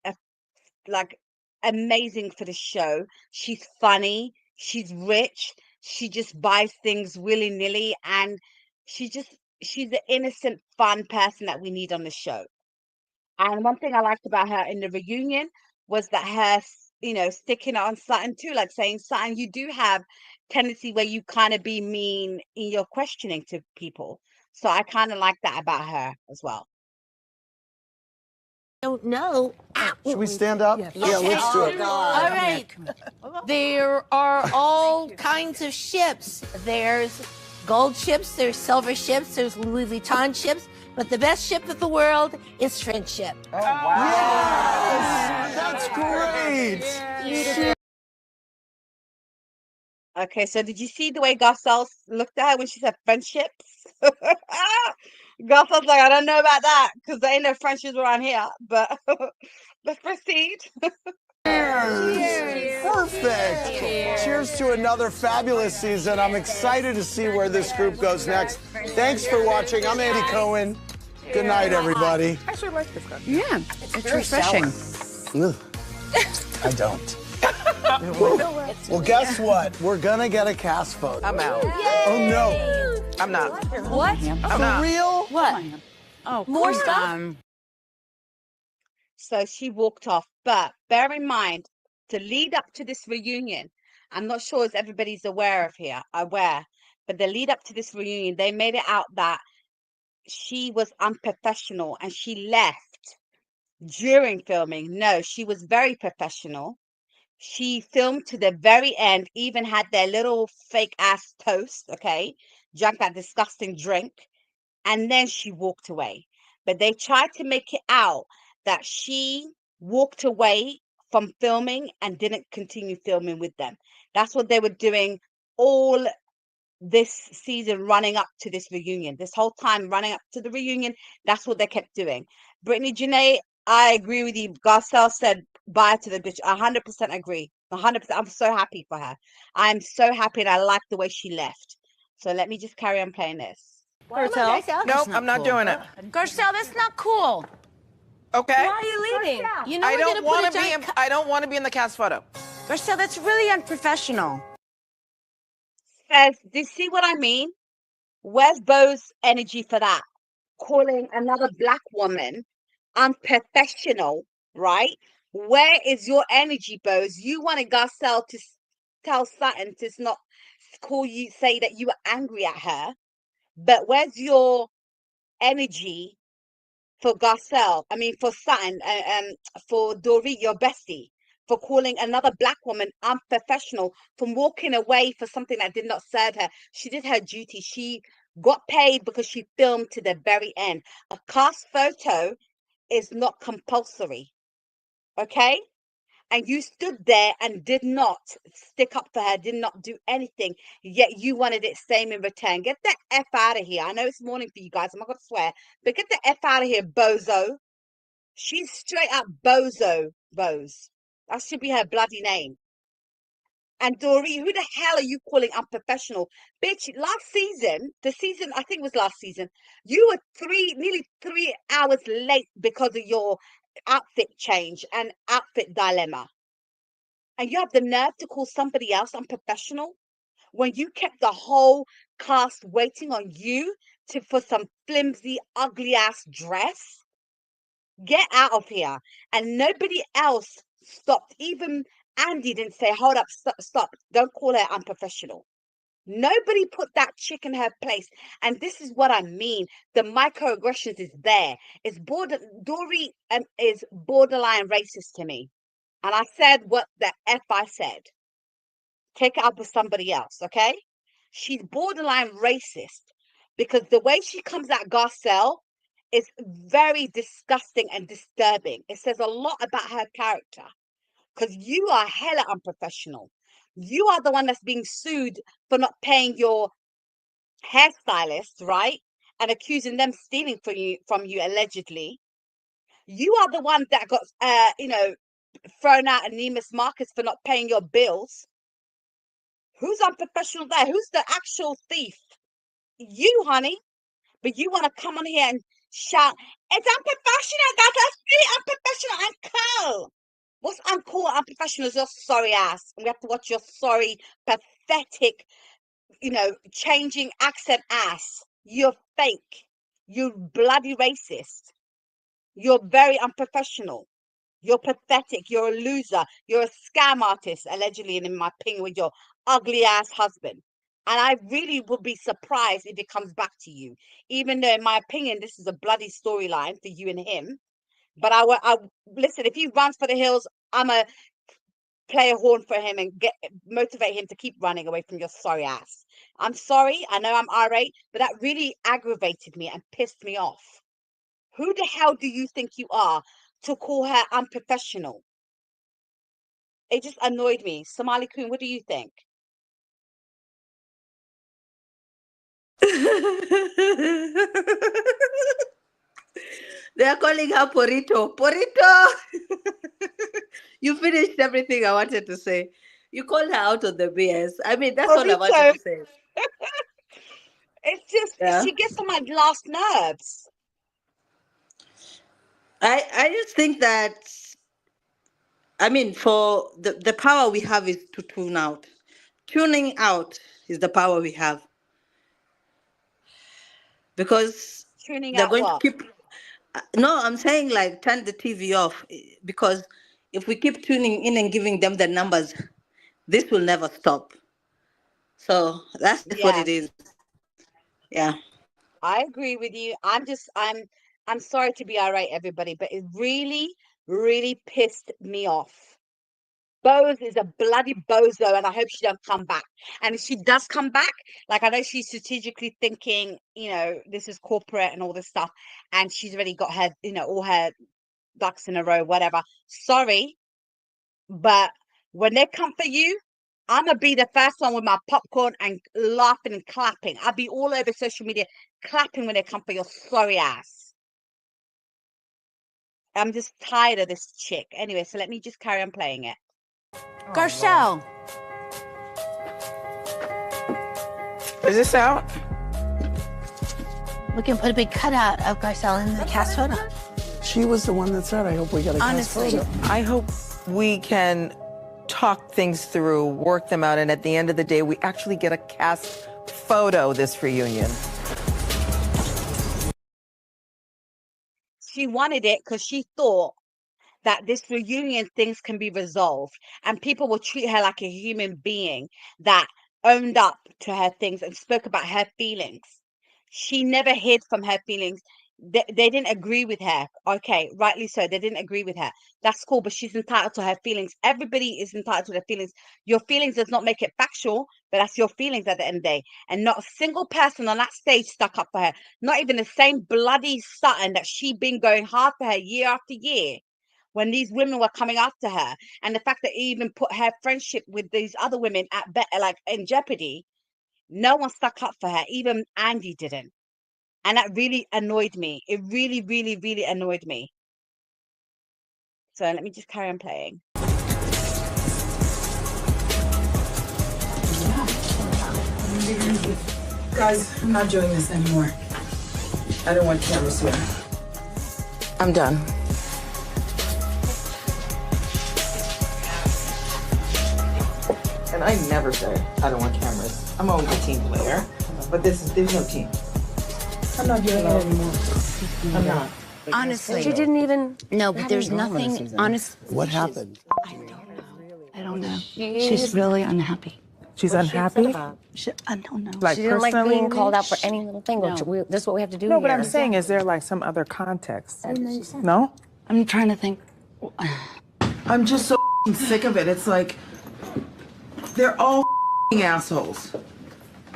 amazing for the show. She's funny. She's rich. She just buys things willy-nilly, and she's the innocent, fun person that we need on the show. And one thing I liked about her in the reunion was that her, sticking on Sutton too, like saying, Sutton, you do have tendency where you kind of be mean in your questioning to people. So I kind of like that about her as well. Don't know. Should we stand up? Yeah, let's do it. All right. There are all kinds of ships. There's gold ships, there's silver ships, there's Louis Vuitton ships, but the best ship of the world is friendship. Oh, wow. Yes! That's great! Okay, so did you see the way Garcelle looked at her when she said friendships? Garcelle's like, I don't know about that because there ain't no friendships around here. But let's proceed. Cheers. Perfect. Cheers to another fabulous season. I'm excited to see where this group goes next. Thanks for watching. I'm Andy Cohen. Good night, everybody. I actually like this guy. Yeah, it's refreshing. Ugh. I don't. Well, guess what? We're gonna get a cast photo. I'm out. Oh no. I'm not. What? I'm For not. real? What? Oh, More stuff? So she walked off. But bear in mind, to lead up to this reunion, I'm not sure as everybody's aware, but the lead up to this reunion, they made it out that she was unprofessional and she left during filming. No, she was very professional. She filmed to the very end, even had their little fake ass toast, okay? Drank that disgusting drink, and then she walked away. But they tried to make it out that she walked away from filming and didn't continue filming with them. That's what they were doing all this season running up to this reunion. This whole time running up to the reunion, that's what they kept doing. Brittany Janae, I agree with you. Garcelle said bye to the bitch. 100% agree. 100%. I'm so happy for her. I'm so happy and I like the way she left. So let me just carry on playing this. Garcelle? Nope, I'm not doing it. Garcelle, that's not cool. Okay. Why are you leaving? You know I we're don't gonna want put to a be. giant I don't want to be in the cast photo. Garcelle, that's really unprofessional. Says, do you see what I mean? Where's Bo's energy for that? Calling another black woman unprofessional, right? Where is your energy, Bose? You wanted Garcelle to tell Sutton to not call you, say that you were angry at her, but where's your energy for Garcelle? I mean, for Sutton, for Dorit, your bestie, for calling another black woman unprofessional, from walking away for something that did not serve her. She did her duty. She got paid because she filmed to the very end. A cast photo is not compulsory, okay? And you stood there and did not stick up for her, did not do anything, yet you wanted it same in return. Get the F out of here. I know it's morning for you guys, I'm not gonna swear, but get the F out of here, bozo. She's straight up bozo, Bose. That should be her bloody name. And Dory, who the hell are you calling unprofessional? Bitch, the season, I think it was last season, you were nearly 3 hours late because of your outfit change and outfit dilemma. And you have the nerve to call somebody else unprofessional when you kept the whole cast waiting on you for some flimsy, ugly ass dress? Get out of here. And nobody else stopped. Even Andy didn't say, hold up, stop. Don't call her unprofessional. Nobody put that chick in her place. And this is what I mean. The microaggressions is there. Dory is borderline racist to me. And I said what the F I said. Take it up with somebody else, okay? She's borderline racist because the way she comes at Garcelle is very disgusting and disturbing. It says a lot about her character because you are hella unprofessional. You are the one that's being sued for not paying your hairstylist, right? And accusing them stealing from you allegedly. You are the one that got thrown out of Neiman Marcus for not paying your bills. Who's unprofessional there? Who's the actual thief? You, honey. But you want to come on here and shout, it's unprofessional, guys. That's really unprofessional. Uncool. What's uncool? Unprofessional is your sorry ass. And we have to watch your sorry, pathetic, changing accent ass. You're fake. You're bloody racist. You're very unprofessional. You're pathetic. You're a loser. You're a scam artist, allegedly, and in my opinion, with your ugly ass husband. And I really would be surprised if it comes back to you, even though, in my opinion, this is a bloody storyline for you and him. But I listen. If he runs for the hills, I'ma play a horn for him and motivate him to keep running away from your sorry ass. I'm sorry. I know I'm irate, but that really aggravated me and pissed me off. Who the hell do you think you are to call her unprofessional? It just annoyed me. Somali Queen, what do you think? They are calling her Porito. Porito! You finished everything I wanted to say. You called her out on the BS. I mean, that's all I wanted Burrito. to say. It's just, Yeah. she gets on my last nerves. I just think that, I mean, for the power we have is to tune out. Tuning out is the power we have. Because Tuning they're out going to what? keep. No, I'm saying like turn the TV off, because if we keep tuning in and giving them the numbers, this will never stop. So that's just what Yeah, it is. Yeah. I agree with you. I'm sorry to be irate, everybody, but it really, really pissed me off. Bose is a bloody bozo, and I hope she don't come back. And if she does come back, like, I know she's strategically thinking, this is corporate and all this stuff, and she's already got her, all her ducks in a row, whatever. Sorry, but when they come for you, I'm gonna be the first one with my popcorn and laughing and clapping. I'll be all over social media clapping when they come for your sorry ass. I'm just tired of this chick. Anyway, so let me just carry on playing it. Garcelle. Is this out? We can put a big cutout of Garcelle in the cast photo. She was the one that said, I hope we get a cast Honestly. photo. I hope we can talk things through, work them out, and at the end of the day, we actually get a cast photo this reunion. She wanted it because she thought that this reunion things can be resolved and people will treat her like a human being that owned up to her things and spoke about her feelings. She never hid from her feelings. They didn't agree with her. Okay, rightly so. They didn't agree with her. That's cool, but she's entitled to her feelings. Everybody is entitled to their feelings. Your feelings does not make it factual, but that's your feelings at the end of the day. And not a single person on that stage stuck up for her. Not even the same bloody Sutton that she been going hard for her year after year, when these women were coming after her, and the fact that he even put her friendship with these other women at like in jeopardy. No one stuck up for her. Even Andy didn't. And that really annoyed me. It really, really, really annoyed me. So let me just carry on playing. Guys, I'm not doing this anymore. I don't want cameras here. I'm done. And I never say I don't want cameras. I'm always a team player, but there's no team. I'm not doing it anymore. I'm not. Honestly. She didn't even. No, but there's nothing honest. What happened? I don't know. She's really unhappy. She's unhappy? I don't know. Like She didn't like personally? being called out for any little thing. No. This is what we have to do No, here. but I'm saying, is there like some other context? No? I'm trying to think. I'm just so sick of it. It's like, they're all assholes.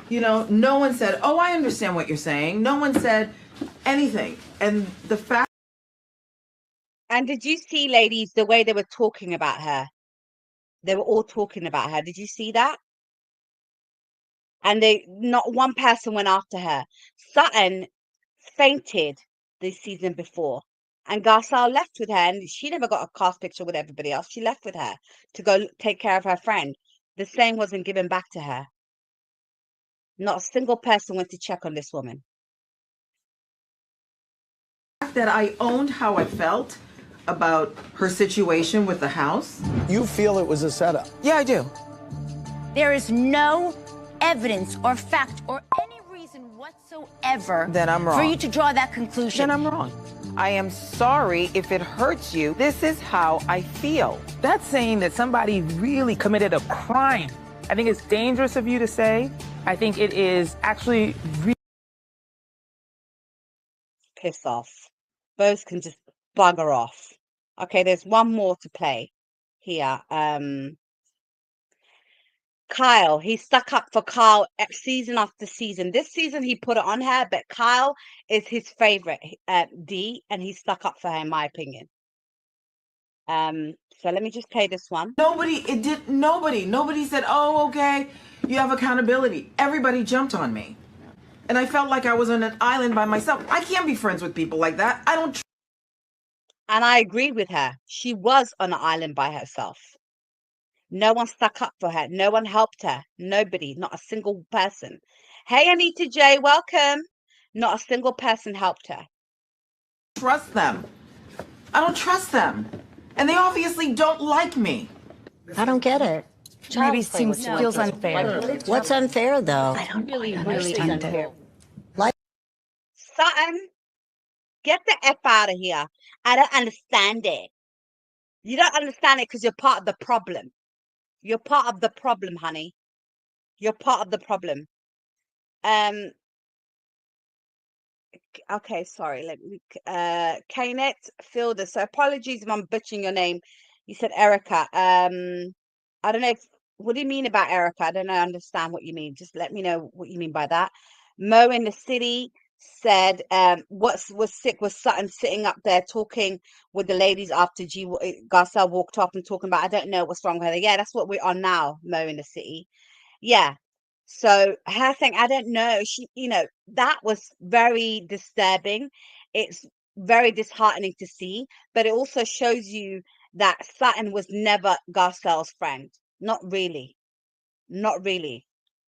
You know, no one said, oh, I understand what you're saying. No one said anything. And the fact. And did you see, ladies, the way they were talking about her? They were all talking about her. Did you see that? And not one person went after her. Sutton fainted this season before. And Garcelle left with her, and she never got a cast picture with everybody else. She left with her to go take care of her friend. The same wasn't given back to her. Not a single person went to check on this woman. That I owned how I felt about her situation with the house. You feel it was a setup? Yeah, I do. There is no evidence or fact or any reason whatsoever Then I'm wrong. for you to draw that conclusion. Then I'm wrong. I am sorry if it hurts you. This is how I feel. That's saying that somebody really committed a crime. I think it's dangerous of you to say. I think it is actually really Piss off. Both can just bugger off. Okay, there's one more to play here. Kyle, he stuck up for Kyle season after season. This season he put it on her, but Kyle is his favorite, D, and he stuck up for her, in my opinion. So let me just play this one. Nobody said, oh, okay, you have accountability. Everybody jumped on me. And I felt like I was on an island by myself. I can't be friends with people like that. I don't And I agree with her. She was on an island by herself. No one stuck up for her. No one helped her. Nobody, not a single person. Hey, Anita J, welcome. Not a single person helped her. Trust them. I don't trust them. And they obviously don't like me. I don't get it. Maybe it feels unfair. What's unfair, though? I don't really understand it. Sutton, get the F out of here. I don't understand it. You don't understand it because you're part of the problem. You're part of the problem, honey. You're part of the problem. Okay, sorry. Let me. Knet Fielder. So apologies if I'm butchering your name. You said Erica. I don't know. What do you mean about Erica? I don't know. Understand what you mean. Just let me know what you mean by that. Mo in the city said, what was sick was Sutton sitting up there talking with the ladies after Garcelle walked off and talking about, I don't know what's wrong with her. Yeah, that's what we're on now, Mo in the city. Yeah. So her thing, I don't know. She, that was very disturbing. It's very disheartening to see, but it also shows you that Sutton was never Garcelle's friend. Not really. Not really.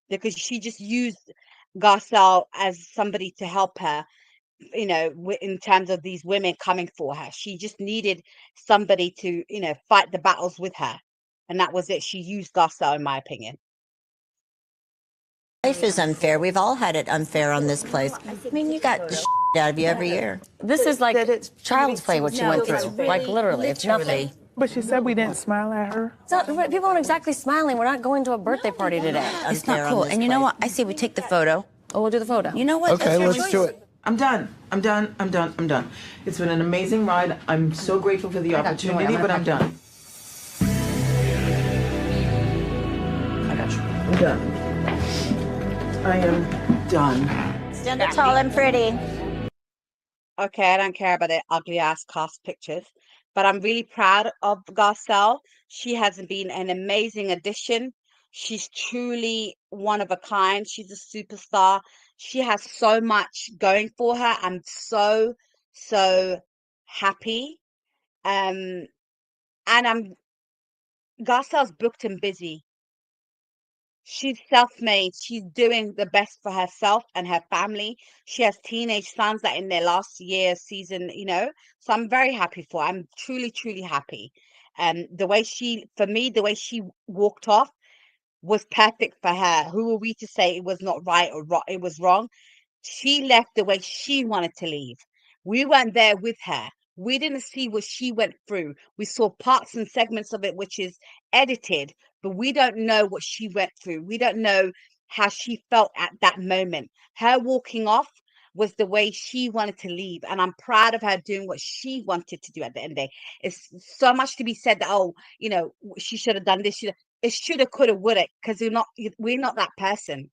Because she just used Garcelle as somebody to help her, in terms of these women coming for her. She just needed somebody to, fight the battles with her. And that was it. She used Garcelle, in my opinion. Life is unfair. We've all had it unfair on this place. I mean, you got the out of you every year. This is like child's play, what you went through. Really, like, literally, it's nothing. But she said we didn't smile at her. People aren't exactly smiling. We're not going to a birthday party today. It's not cool. And you know what? I say we take the photo. Oh, we'll do the photo. You know what? Okay, let's do it. I'm done. It's been an amazing ride. I'm so grateful for the opportunity, but I'm done. I got you. I'm done. I am done. Stand up tall and pretty. Okay, I don't care about the ugly ass cast pictures, but I'm really proud of Garcelle. She has been an amazing addition. She's truly one of a kind. She's a superstar. She has so much going for her. I'm so, so happy. And Garcelle's booked and busy. She's self-made. She's doing the best for herself and her family. She has teenage sons that in their last year season, So I'm very happy for her. I'm truly, truly happy. The way she walked off was perfect for her. Who are we to say it was not right or it was wrong? She left the way she wanted to leave. We weren't there with her. We didn't see what she went through. We saw parts and segments of it, which is edited, but we don't know what she went through. We don't know how she felt at that moment. Her walking off was the way she wanted to leave. And I'm proud of her doing what she wanted to do at the end of the day. It's so much to be said that, she should have done this. It shoulda, coulda, woulda, because we're not that person.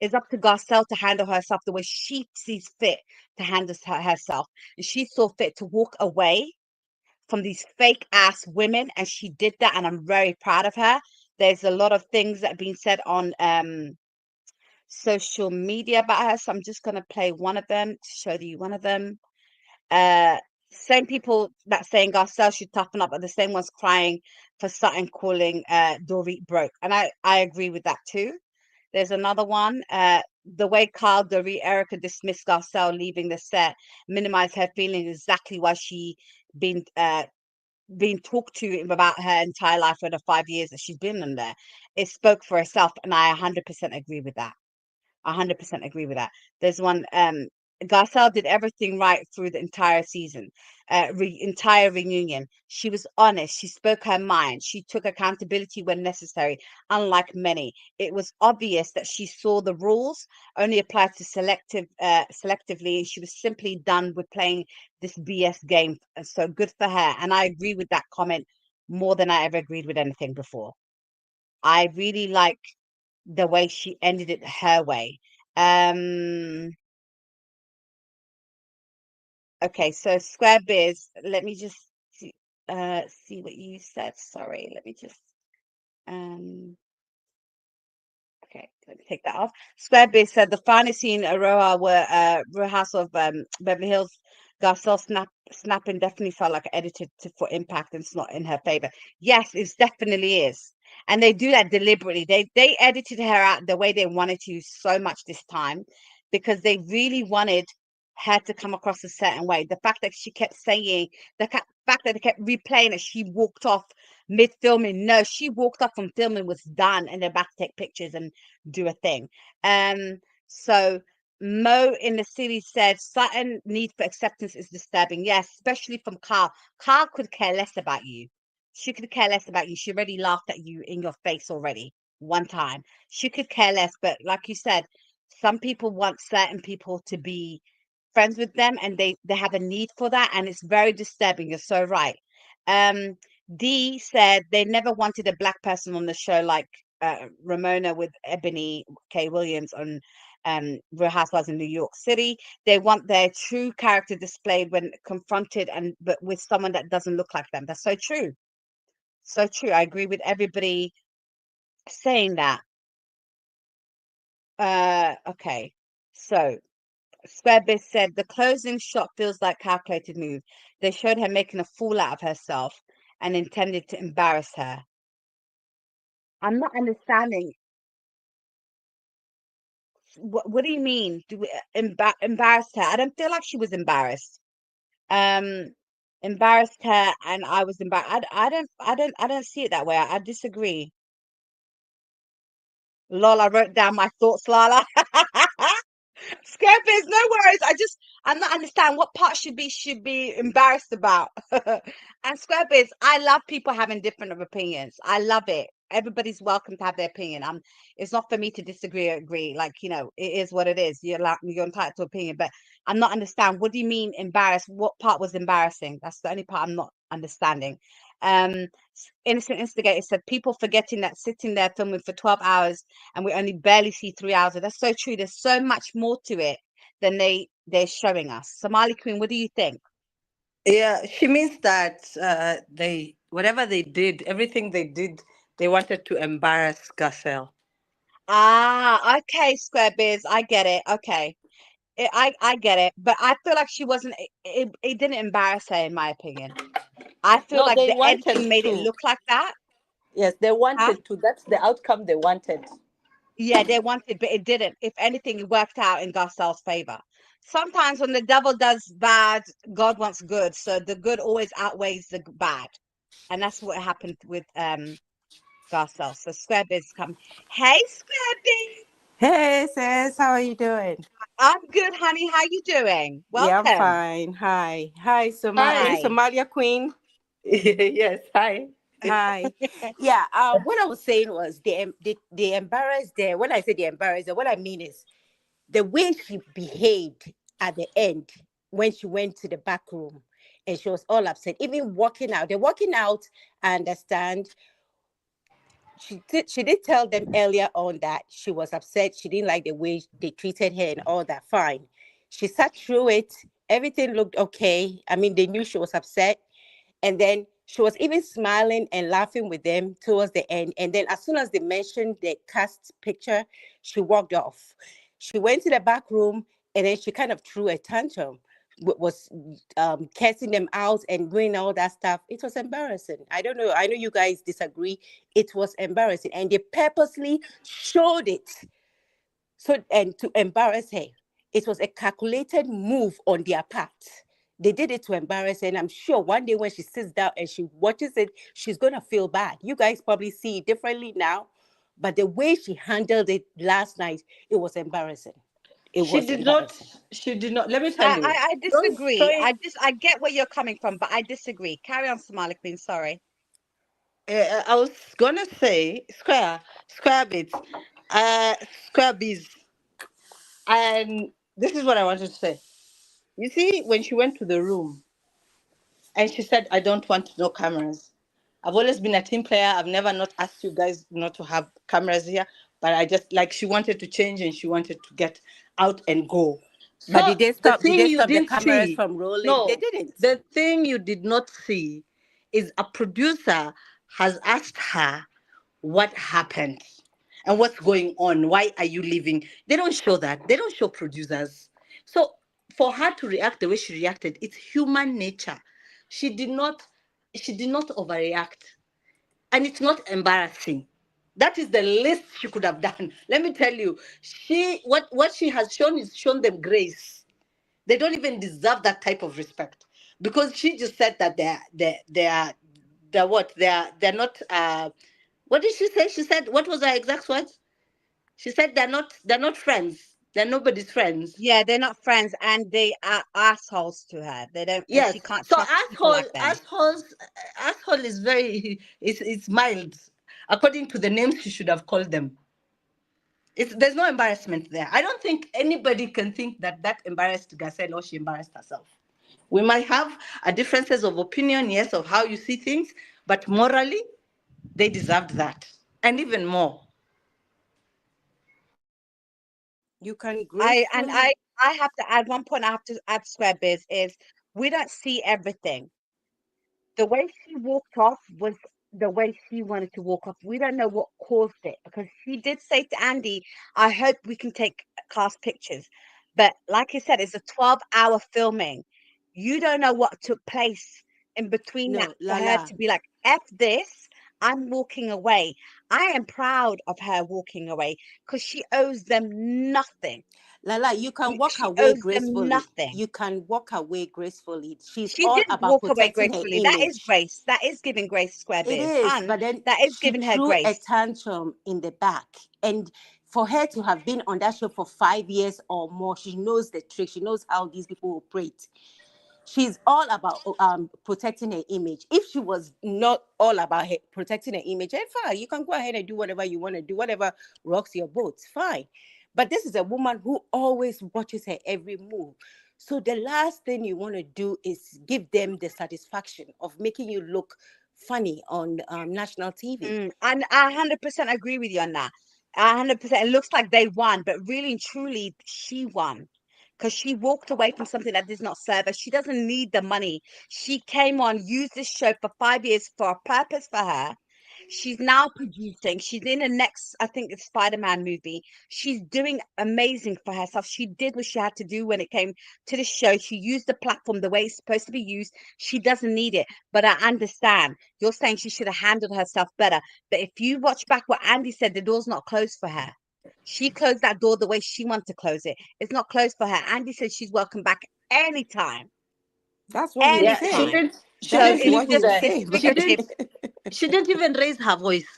It's up to Garcelle to handle herself the way she sees fit to handle herself. And she saw fit to walk away from these fake ass women, and she did that, and I'm very proud of her. There's a lot of things that have been said on social media about her, so I'm just going to play one of them to show you one of them. Same people that saying Garcelle should toughen up are the same ones crying for Sutton calling Dorit broke, and I agree with that too. There's another one. The way Kyle, Dorit, Erica dismissed Garcelle leaving the set, minimized her feelings, exactly why she been talked to about her entire life for the 5 years that she's been in there. It spoke for herself, and I 100% agree with that. 100% agree with that. There's one. Garcelle did everything right through the entire season, entire reunion. She was honest. She spoke her mind. She took accountability when necessary, unlike many. It was obvious that she saw the rules only applied to selectively, and she was simply done with playing this BS game. So good for her. And I agree with that comment more than I ever agreed with anything before. I really like the way she ended it her way. Okay, so Square Biz, let me just see what you said. Sorry, let me just okay, let me take that off. Square Biz said the finest scene in Aroha were Real House of Beverly Hills. Garcelle snapping definitely felt like edited for impact, and it's not in her favor. Yes, it definitely is. And they do that deliberately. They edited her out the way they wanted to so much this time, because they really wanted her to come across a certain way. The fact that she kept saying, fact that they kept replaying that she walked off mid-filming. No, she walked off from filming, was done, and they're back to take pictures and do a thing. So Mo in the series said Sutton need for acceptance is disturbing. Yes, especially from Carl. Carl could care less about you. She could care less about you. She already laughed at you in your face already one time. She could care less. But like you said, some people want certain people to be friends with them, and they have a need for that, and it's very disturbing. You're so right. D said they never wanted a black person on the show like Ramona with Ebony K. Williams on Real Housewives in New York City. They want their true character displayed when confronted, but with someone that doesn't look like them. That's so true. So true. I agree with everybody saying that. Okay. So Squarebiz said the closing shot feels like calculated move. They showed her making a fool out of herself and intended to embarrass her. I'm not understanding. What do you mean? Do we embarrassed her? I don't feel like she was embarrassed. Um, embarrassed her, and I was embarrassed. I don't see it that way. I disagree. Lol, I wrote down my thoughts, Lala. Scareface, no worries. I'm not understand what part should be embarrassed about. And Squareface, I love people having different opinions. I love it. Everybody's welcome to have their opinion. It's not for me to disagree or agree. Like, it is what it is. You're entitled to opinion, but I'm not understand. What do you mean embarrassed? What part was embarrassing? That's the only part I'm not understanding. Um, Innocent Instigator said people forgetting that sitting there filming for 12 hours and we only barely see 3 hours. That's so true. There's so much more to it than they're showing us. Somali Queen, what do you think? Yeah, she means that whatever they did, everything they did, they wanted to embarrass Garcelle. Ah, okay, Square Biz, I get it. Okay, I get it, but I feel like she wasn't. It didn't embarrass her, in my opinion. I feel like they the wanted editing made it to. look like that. Yes, they wanted to. That's the outcome they wanted. Yeah, they wanted, but it didn't. If anything, it worked out in Garcelle's favor. Sometimes when the devil does bad, God wants good. So the good always outweighs the bad. And that's what happened with Garcelle. So Square Biz come. Hey, Square Biz. Hey, sis, how are you doing? I'm good, honey. How you doing? Yeah, I'm Welcome. fine. Hi. Hi, Hi. Somalia Queen. Yes, hi. Hi. Yeah, what I was saying was the embarrassed there. When I say the embarrassed there, what I mean is the way she behaved at the end when she went to the back room and she was all upset. Even walking out, I understand. She did tell them earlier on that she was upset. She didn't like the way they treated her and all that. Fine. She sat through it. Everything looked okay. I mean, they knew she was upset. And then she was even smiling and laughing with them towards the end. And then as soon as they mentioned the cast picture, she walked off. She went to the back room and then she kind of threw a tantrum, was cursing them out and doing all that stuff. It was embarrassing. I don't know. I know you guys disagree. It was embarrassing. And they purposely showed it and to embarrass her. It was a calculated move on their part. They did it to embarrass her, and I'm sure one day when she sits down and she watches it, she's gonna feel bad. You guys probably see it differently now, but the way she handled it last night, it was embarrassing. She did not. Let me tell you. I disagree. I get where you're coming from, but I disagree. Carry on, Somali Queen. Sorry. I was gonna say square bits, square bees, and this is what I wanted to say. You see, when she went to the room and she said, "I don't want no cameras." I've always been a team player. I've never not asked you guys not to have cameras here, but I just like she wanted to change and she wanted to get out and go. So but did they stop the cameras see, from rolling? No, they didn't. The thing you did not see is a producer has asked her what happened and what's going on. Why are you leaving? They don't show that. They don't show producers. So for her to react the way she reacted, it's human nature. She did not overreact. And it's not embarrassing. That is the least she could have done. Let me tell you, what she has shown is shown them grace. They don't even deserve that type of respect, because she just said that they're not. What did she say? She said, what was her exact words? She said they're not friends. They're nobody's friends. Yeah, they're not friends, and they are assholes to her. They don't. And Yes. she can't So trust people like them. asshole is very it's mild, according to the names she should have called them. There's no embarrassment there. I don't think anybody can think that embarrassed Gasel, or she embarrassed herself. We might have a differences of opinion, yes, of how you see things, but morally, they deserved that, and even more. You can I gracefully. I have to add one point. I have to add, Square Biz, is we don't see everything. The way she walked off was the way she wanted to walk off. We don't know what caused it, because she did say to Andy, I hope we can take class pictures. But like I said, it's a 12-hour filming. You don't know what took place in between that No, for her Lala. to be like, F this, I'm walking away. I am proud of her walking away, because she owes them nothing. Lala, you can walk She away owes them gracefully. nothing. You can walk away gracefully. She's She all did about walk away protecting her gracefully. That is image. grace. That is giving Grace Square It Biz. is, but then That is she giving her threw a grace. tantrum in the back. And for her to have been on that show for 5 years or more, she knows the trick. She knows how these people operate. She's all about protecting her image. If she was not all about protecting her image, then fine, you can go ahead and do whatever you want to do, whatever rocks your boat, fine. But this is a woman who always watches her every move. So the last thing you want to do is give them the satisfaction of making you look funny on national TV. And I 100% agree with you on that. 100%. It looks like they won, but really and truly, she won. Because she walked away from something that does not serve her. She doesn't need the money. She came on, used this show for 5 years for a purpose for her. She's now producing. She's in the next, I think, it's Spider-Man movie. She's doing amazing for herself. She did what she had to do when it came to the show. She used the platform the way it's supposed to be used. She doesn't need it. But I understand. You're saying she should have handled herself better. But if you watch back what Andy said, the door's not closed for her. She closed that door the way she wanted to close it. It's not closed for her. Andy said she's welcome back anytime. That's what he was saying. Anytime. She So didn't it's even just, say. it's figurative. She didn't even raise her voice.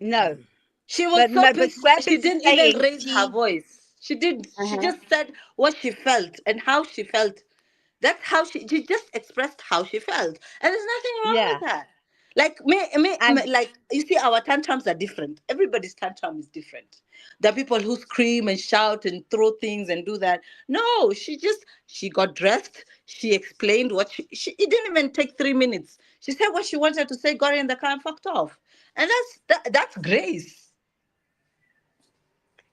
No. She was so But pissed. Square She Biz is didn't even saying raise her voice. She did. She just said what she felt and how she felt. That's how she just expressed how she felt, and there's nothing wrong Yeah. with that. Like like you see, our tantrums are different. Everybody's tantrum is different. There are people who scream and shout and throw things and do that. No, she got dressed. She explained what it didn't even take 3 minutes. She said what she wanted to say, got in the car and fucked off, and that's grace.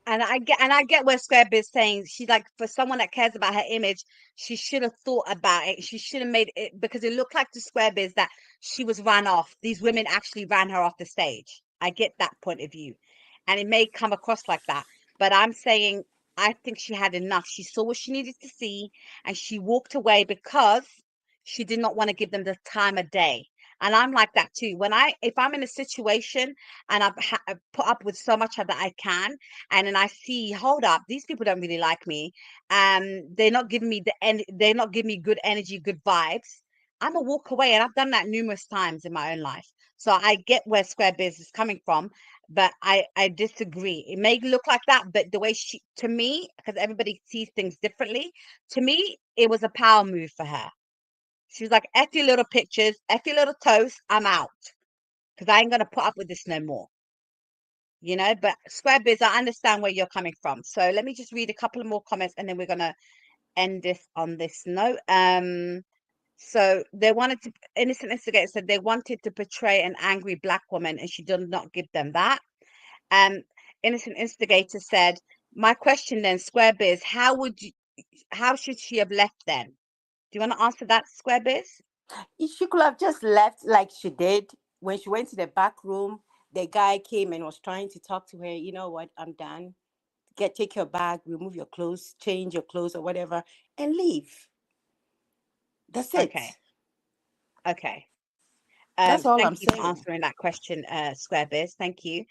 And I get where Square Biz saying, she's like, for someone that cares about her image, she should have thought about it. She should have made it, because it looked like to Square Biz that she was ran off. These women actually ran her off the stage. I get that point of view, and it may come across like that. But I'm saying, I think she had enough. She saw what she needed to see, and she walked away because she did not want to give them the time of day. And I'm like that too. If I'm in a situation and I've put up with so much that I can, and then I see, hold up, these people don't really like me, they're not giving me they're not giving me good energy, good vibes, I'm gonna walk away. And I've done that numerous times in my own life. So I get where Square Biz is coming from, but I disagree. It may look like that, but the way to me, because everybody sees things differently, to me it was a power move for her. She was like, F your little pictures, F your little toast, I'm out, because I ain't gonna put up with this no more. But Square Biz, I understand where you're coming from. So let me just read a couple of more comments, and then we're gonna end this on this note. So they wanted to, Innocent Instigator said they wanted to portray an angry black woman, and she did not give them that. Innocent Instigator said, my question then, Square Biz, how should she have left then? Do you want to answer that, Square Biz? She could have just left like she did when she went to the back room. The guy came and was trying to talk to her. You know what? I'm done. take your bag, remove your clothes, change your clothes or whatever, and leave. That's it. Okay. That's all I'm Thank you for saying. answering that question, Square Biz. Thank you.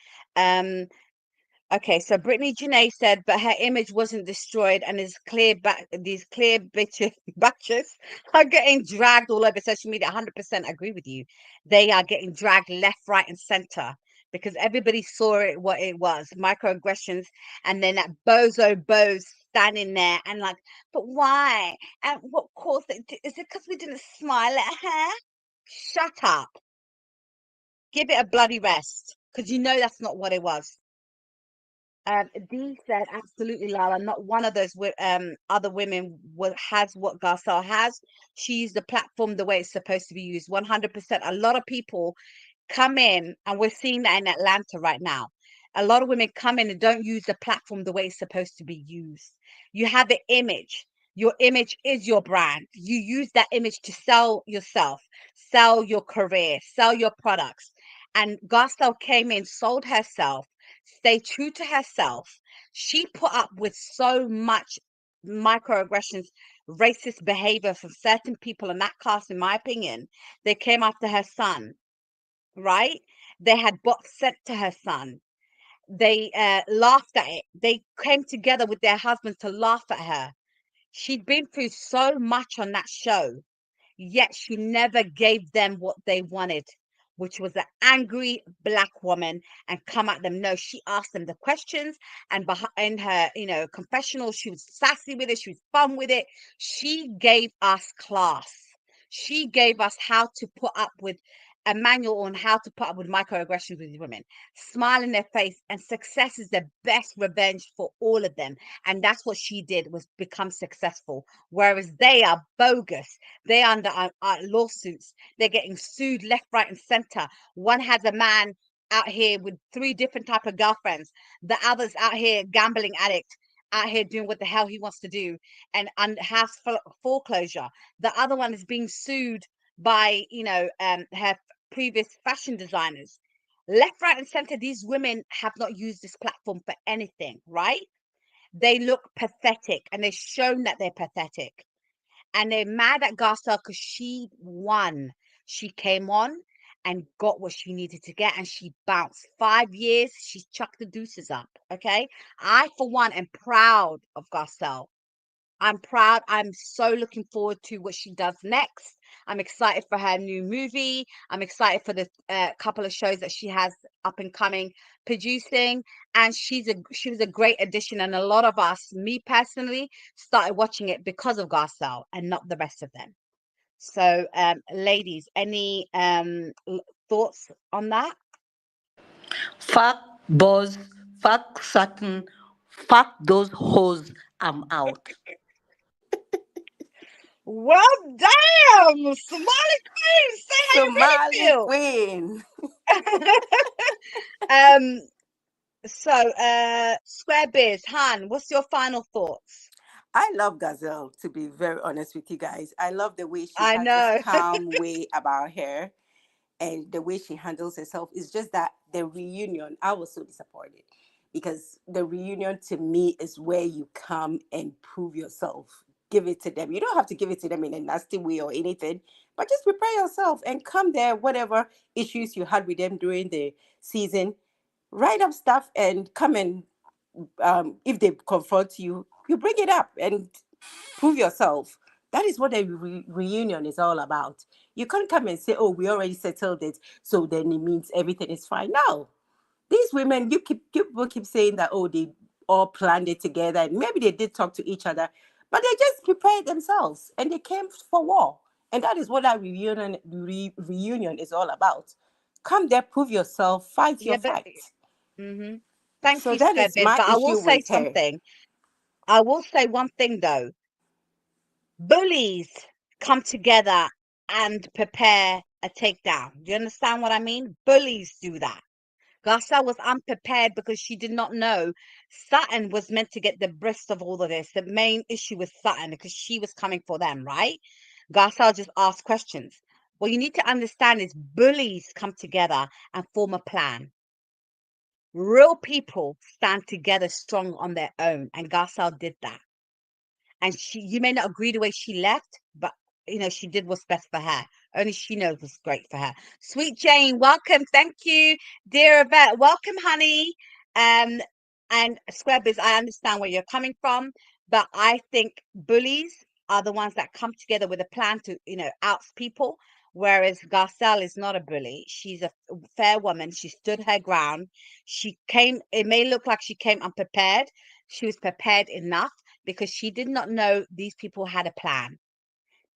Okay, so Brittany Janae said, but her image wasn't destroyed, and these clear bitches batches are getting dragged all over social media. 100% agree with you. They are getting dragged left, right, and center because everybody saw it what it was, microaggressions, and then that bozo Bose standing there and like, but why? And what caused it? Is it because we didn't smile at her? Shut up. Give it a bloody rest, because you know that's not what it was. Dee said, absolutely, Lala. Not one of those other women has what Garcelle has. She used the platform the way it's supposed to be used. 100%. A lot of people come in, and we're seeing that in Atlanta right now. A lot of women come in and don't use the platform the way it's supposed to be used. You have an image. Your image is your brand. You use that image to sell yourself, sell your career, sell your products. And Garcelle came in, sold herself, stay true to herself. She put up with so much microaggressions, racist behavior from certain people in that class, in my opinion. They came after her son, right? They had bots sent to her son. They laughed at it. They came together with their husbands to laugh at her. She'd been through so much on that show, yet she never gave them what they wanted, which was an angry black woman, and come at them. No, she asked them the questions, and behind her, confessional, she was sassy with it. She was fun with it. She gave us class. She gave us how to put up with a manual on how to put up with microaggressions with women. Smile in their face, and success is the best revenge for all of them. And that's what she did, was become successful. Whereas they are bogus. They're under lawsuits. They're getting sued left, right, and center. One has a man out here with 3 different type of girlfriends. The other's out here gambling addict, out here doing what the hell he wants to do, and house foreclosure. The other one is being sued by her previous fashion designers. Left, right, and center. These women have not used this platform for anything, right? They look pathetic, and they've shown that they're pathetic. And they're mad at Garcelle because she won. She came on and got what she needed to get, and she bounced. 5 years, she's chucked the deuces up. Okay. I, for one, am proud of Garcelle. I'm proud. I'm so looking forward to what she does next. I'm excited for her new movie. I'm excited for the couple of shows that she has up and coming producing. And she was a great addition. And a lot of us, me personally, started watching it because of Garcelle and not the rest of them. So, ladies, any thoughts on that? Fuck Boz, fuck Sutton, fuck those hoes. I'm out. Well, damn, Somali Queen, say how Somali you really Queen. feel. So, Square Biz, Han, what's your final thoughts? I love Gazelle, to be very honest with you guys. I love the way she I has know. this calm way about her, and the way she handles herself. It's just that the reunion, I was so disappointed, because the reunion to me is where you come and prove yourself. Give it to them. You don't have to give it to them in a nasty way or anything, but just prepare yourself and come there, whatever issues you had with them during the season, write up stuff and come and if they confront you, you bring it up and prove yourself. That is what a reunion is all about. You can't come and say, oh, we already settled it, so then it means everything is fine. No. These women, people keep saying that, oh, they all planned it together, and maybe they did talk to each other, but they just prepared themselves and they came for war. And that is what that reunion is all about. Come there, prove yourself, fight your fight. Thank So you, that Square is Biz. my But I will issue say with her. something. I will say one thing though. Bullies come together and prepare a takedown. Do you understand what I mean? Bullies do that. Garcelle was unprepared because she did not know Sutton was meant to get the breast of all of this. The main issue was Sutton because she was coming for them, right? Garcelle just asked questions. What you need to understand is bullies come together and form a plan. Real people stand together strong on their own, and Garcelle did that. And you may not agree the way she left, but she did what's best for her. Only she knows what's great for her. Sweet Jane, welcome. Thank you. Dear Yvette, welcome, honey. And Square Biz, I understand where you're coming from, but I think bullies are the ones that come together with a plan to, oust people. Whereas Garcelle is not a bully. She's a fair woman. She stood her ground. It may look like she came unprepared. She was prepared enough because she did not know these people had a plan.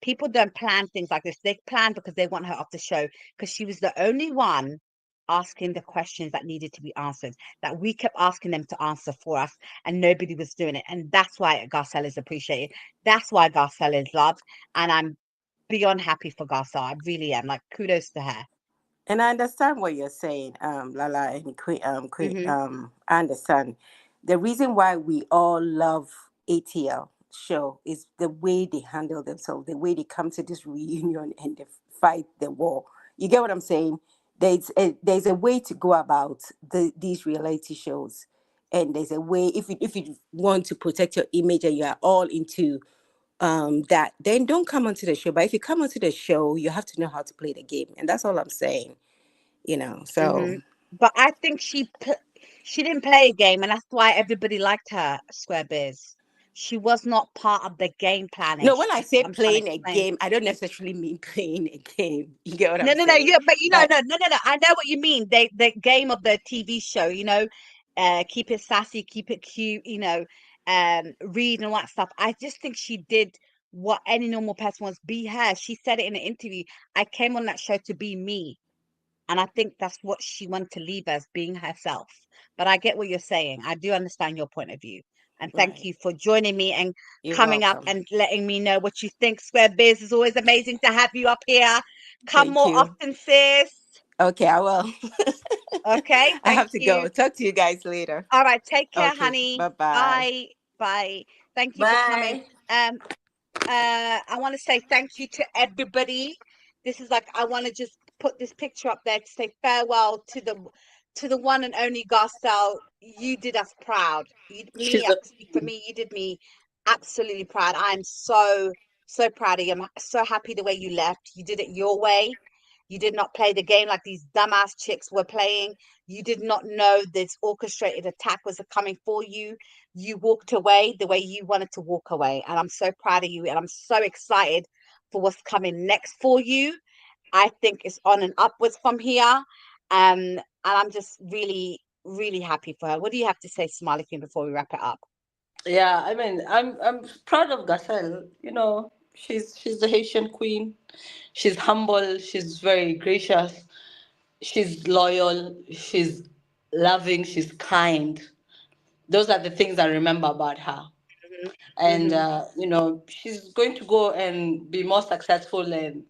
People don't plan things like this. They plan because they want her off the show, because she was the only one asking the questions that needed to be answered, that we kept asking them to answer for us, and nobody was doing it. And that's why Garcelle is appreciated. That's why Garcelle is loved. And I'm beyond happy for Garcelle. I really am. Like, kudos to her. And I understand what you're saying, Lala and Queen. I understand. The reason why we all love ATL show is the way they handle themselves, the way they come to this reunion and they fight the war. You get what I'm saying? There's a way to go about these reality shows, and there's a way, if you want to protect your image and you are all into that, then don't come onto the show. But if you come onto the show, you have to know how to play the game, and that's all I'm saying. So. But I think she didn't play a game, and that's why everybody liked her, Square Biz. She was not part of the game planning. No, when I say playing a game, I don't necessarily mean playing a game. You get what I'm saying? No, yeah, but no. I know what you mean. The game of the TV show, keep it sassy, keep it cute, read and all that stuff. I just think she did what any normal person wants, be her. She said it in an interview. I came on that show to be me. And I think that's what she wanted to leave as, being herself. But I get what you're saying. I do understand your point of view. And thank you for joining me and coming up and letting me know what you think. Square Biz, is always amazing to have you up here. Come more often, sis. Okay, I will. Okay, I have to go. Talk to you guys later. All right, take care, honey. Bye-bye. Bye. Thank you for coming. I want to say thank you to everybody. This is like, I want to just put this picture up there to say farewell to the one and only Garcelle. You did us proud. For me, you did me absolutely proud. I'm so proud of you. I'm so happy the way you left. You did it your way. You did not play the game like these dumbass chicks were playing. You did not know this orchestrated attack was coming for you. You walked away the way you wanted to walk away. And I'm so proud of you. And I'm so excited for what's coming next for you. I think it's on and upwards from here. And I'm just really, really happy for her. What do you have to say, Smiley Queen, before we wrap it up? Yeah, I mean, I'm proud of Garcelle. She's the Haitian queen. She's humble. She's very gracious. She's loyal. She's loving. She's kind. Those are the things I remember about her. And she's going to go and be more successful and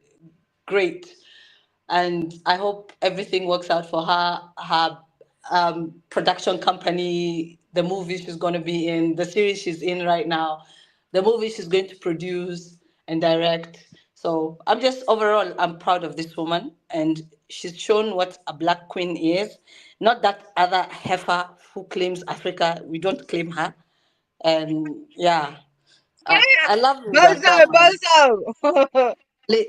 great. And I hope everything works out for her. Her production company, the movie she's going to be in, the series she's in right now, the movie she's going to produce and direct. So I'm proud of this woman, and she's shown what a Black queen is. Not that other heifer who claims Africa. We don't claim her. And yeah, I love Bozo.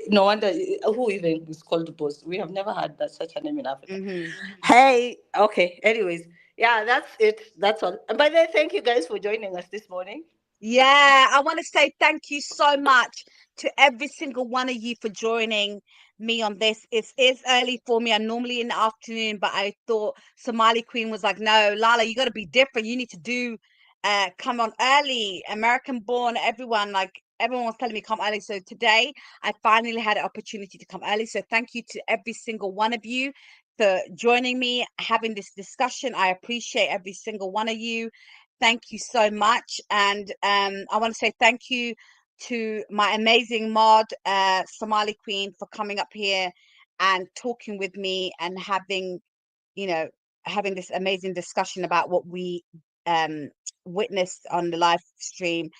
No wonder who even is called boss. We have never had such a name in Africa. Hey, okay. Anyways, yeah, that's it. That's all. And by the way, thank you guys for joining us this morning. Yeah, I want to say thank you so much to every single one of you for joining me on this. It is early for me. I'm normally in the afternoon, but I thought Somali Queen was like, no, Lala, you got to be different. You need to come on early. American born, everyone was telling me come early. So today I finally had an opportunity to come early. So thank you to every single one of you for joining me, having this discussion. I appreciate every single one of you. Thank you so much. And I want to say thank you to my amazing mod, Somali Queen, for coming up here and talking with me and having this amazing discussion about what we witnessed on the live stream,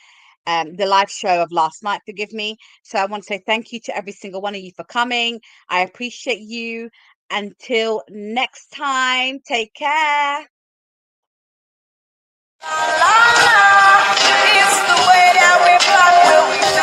the live show of last night, forgive me. So I want to say thank you to every single one of you for coming. I appreciate you. Until next time, take care. It's the way that we rock, will we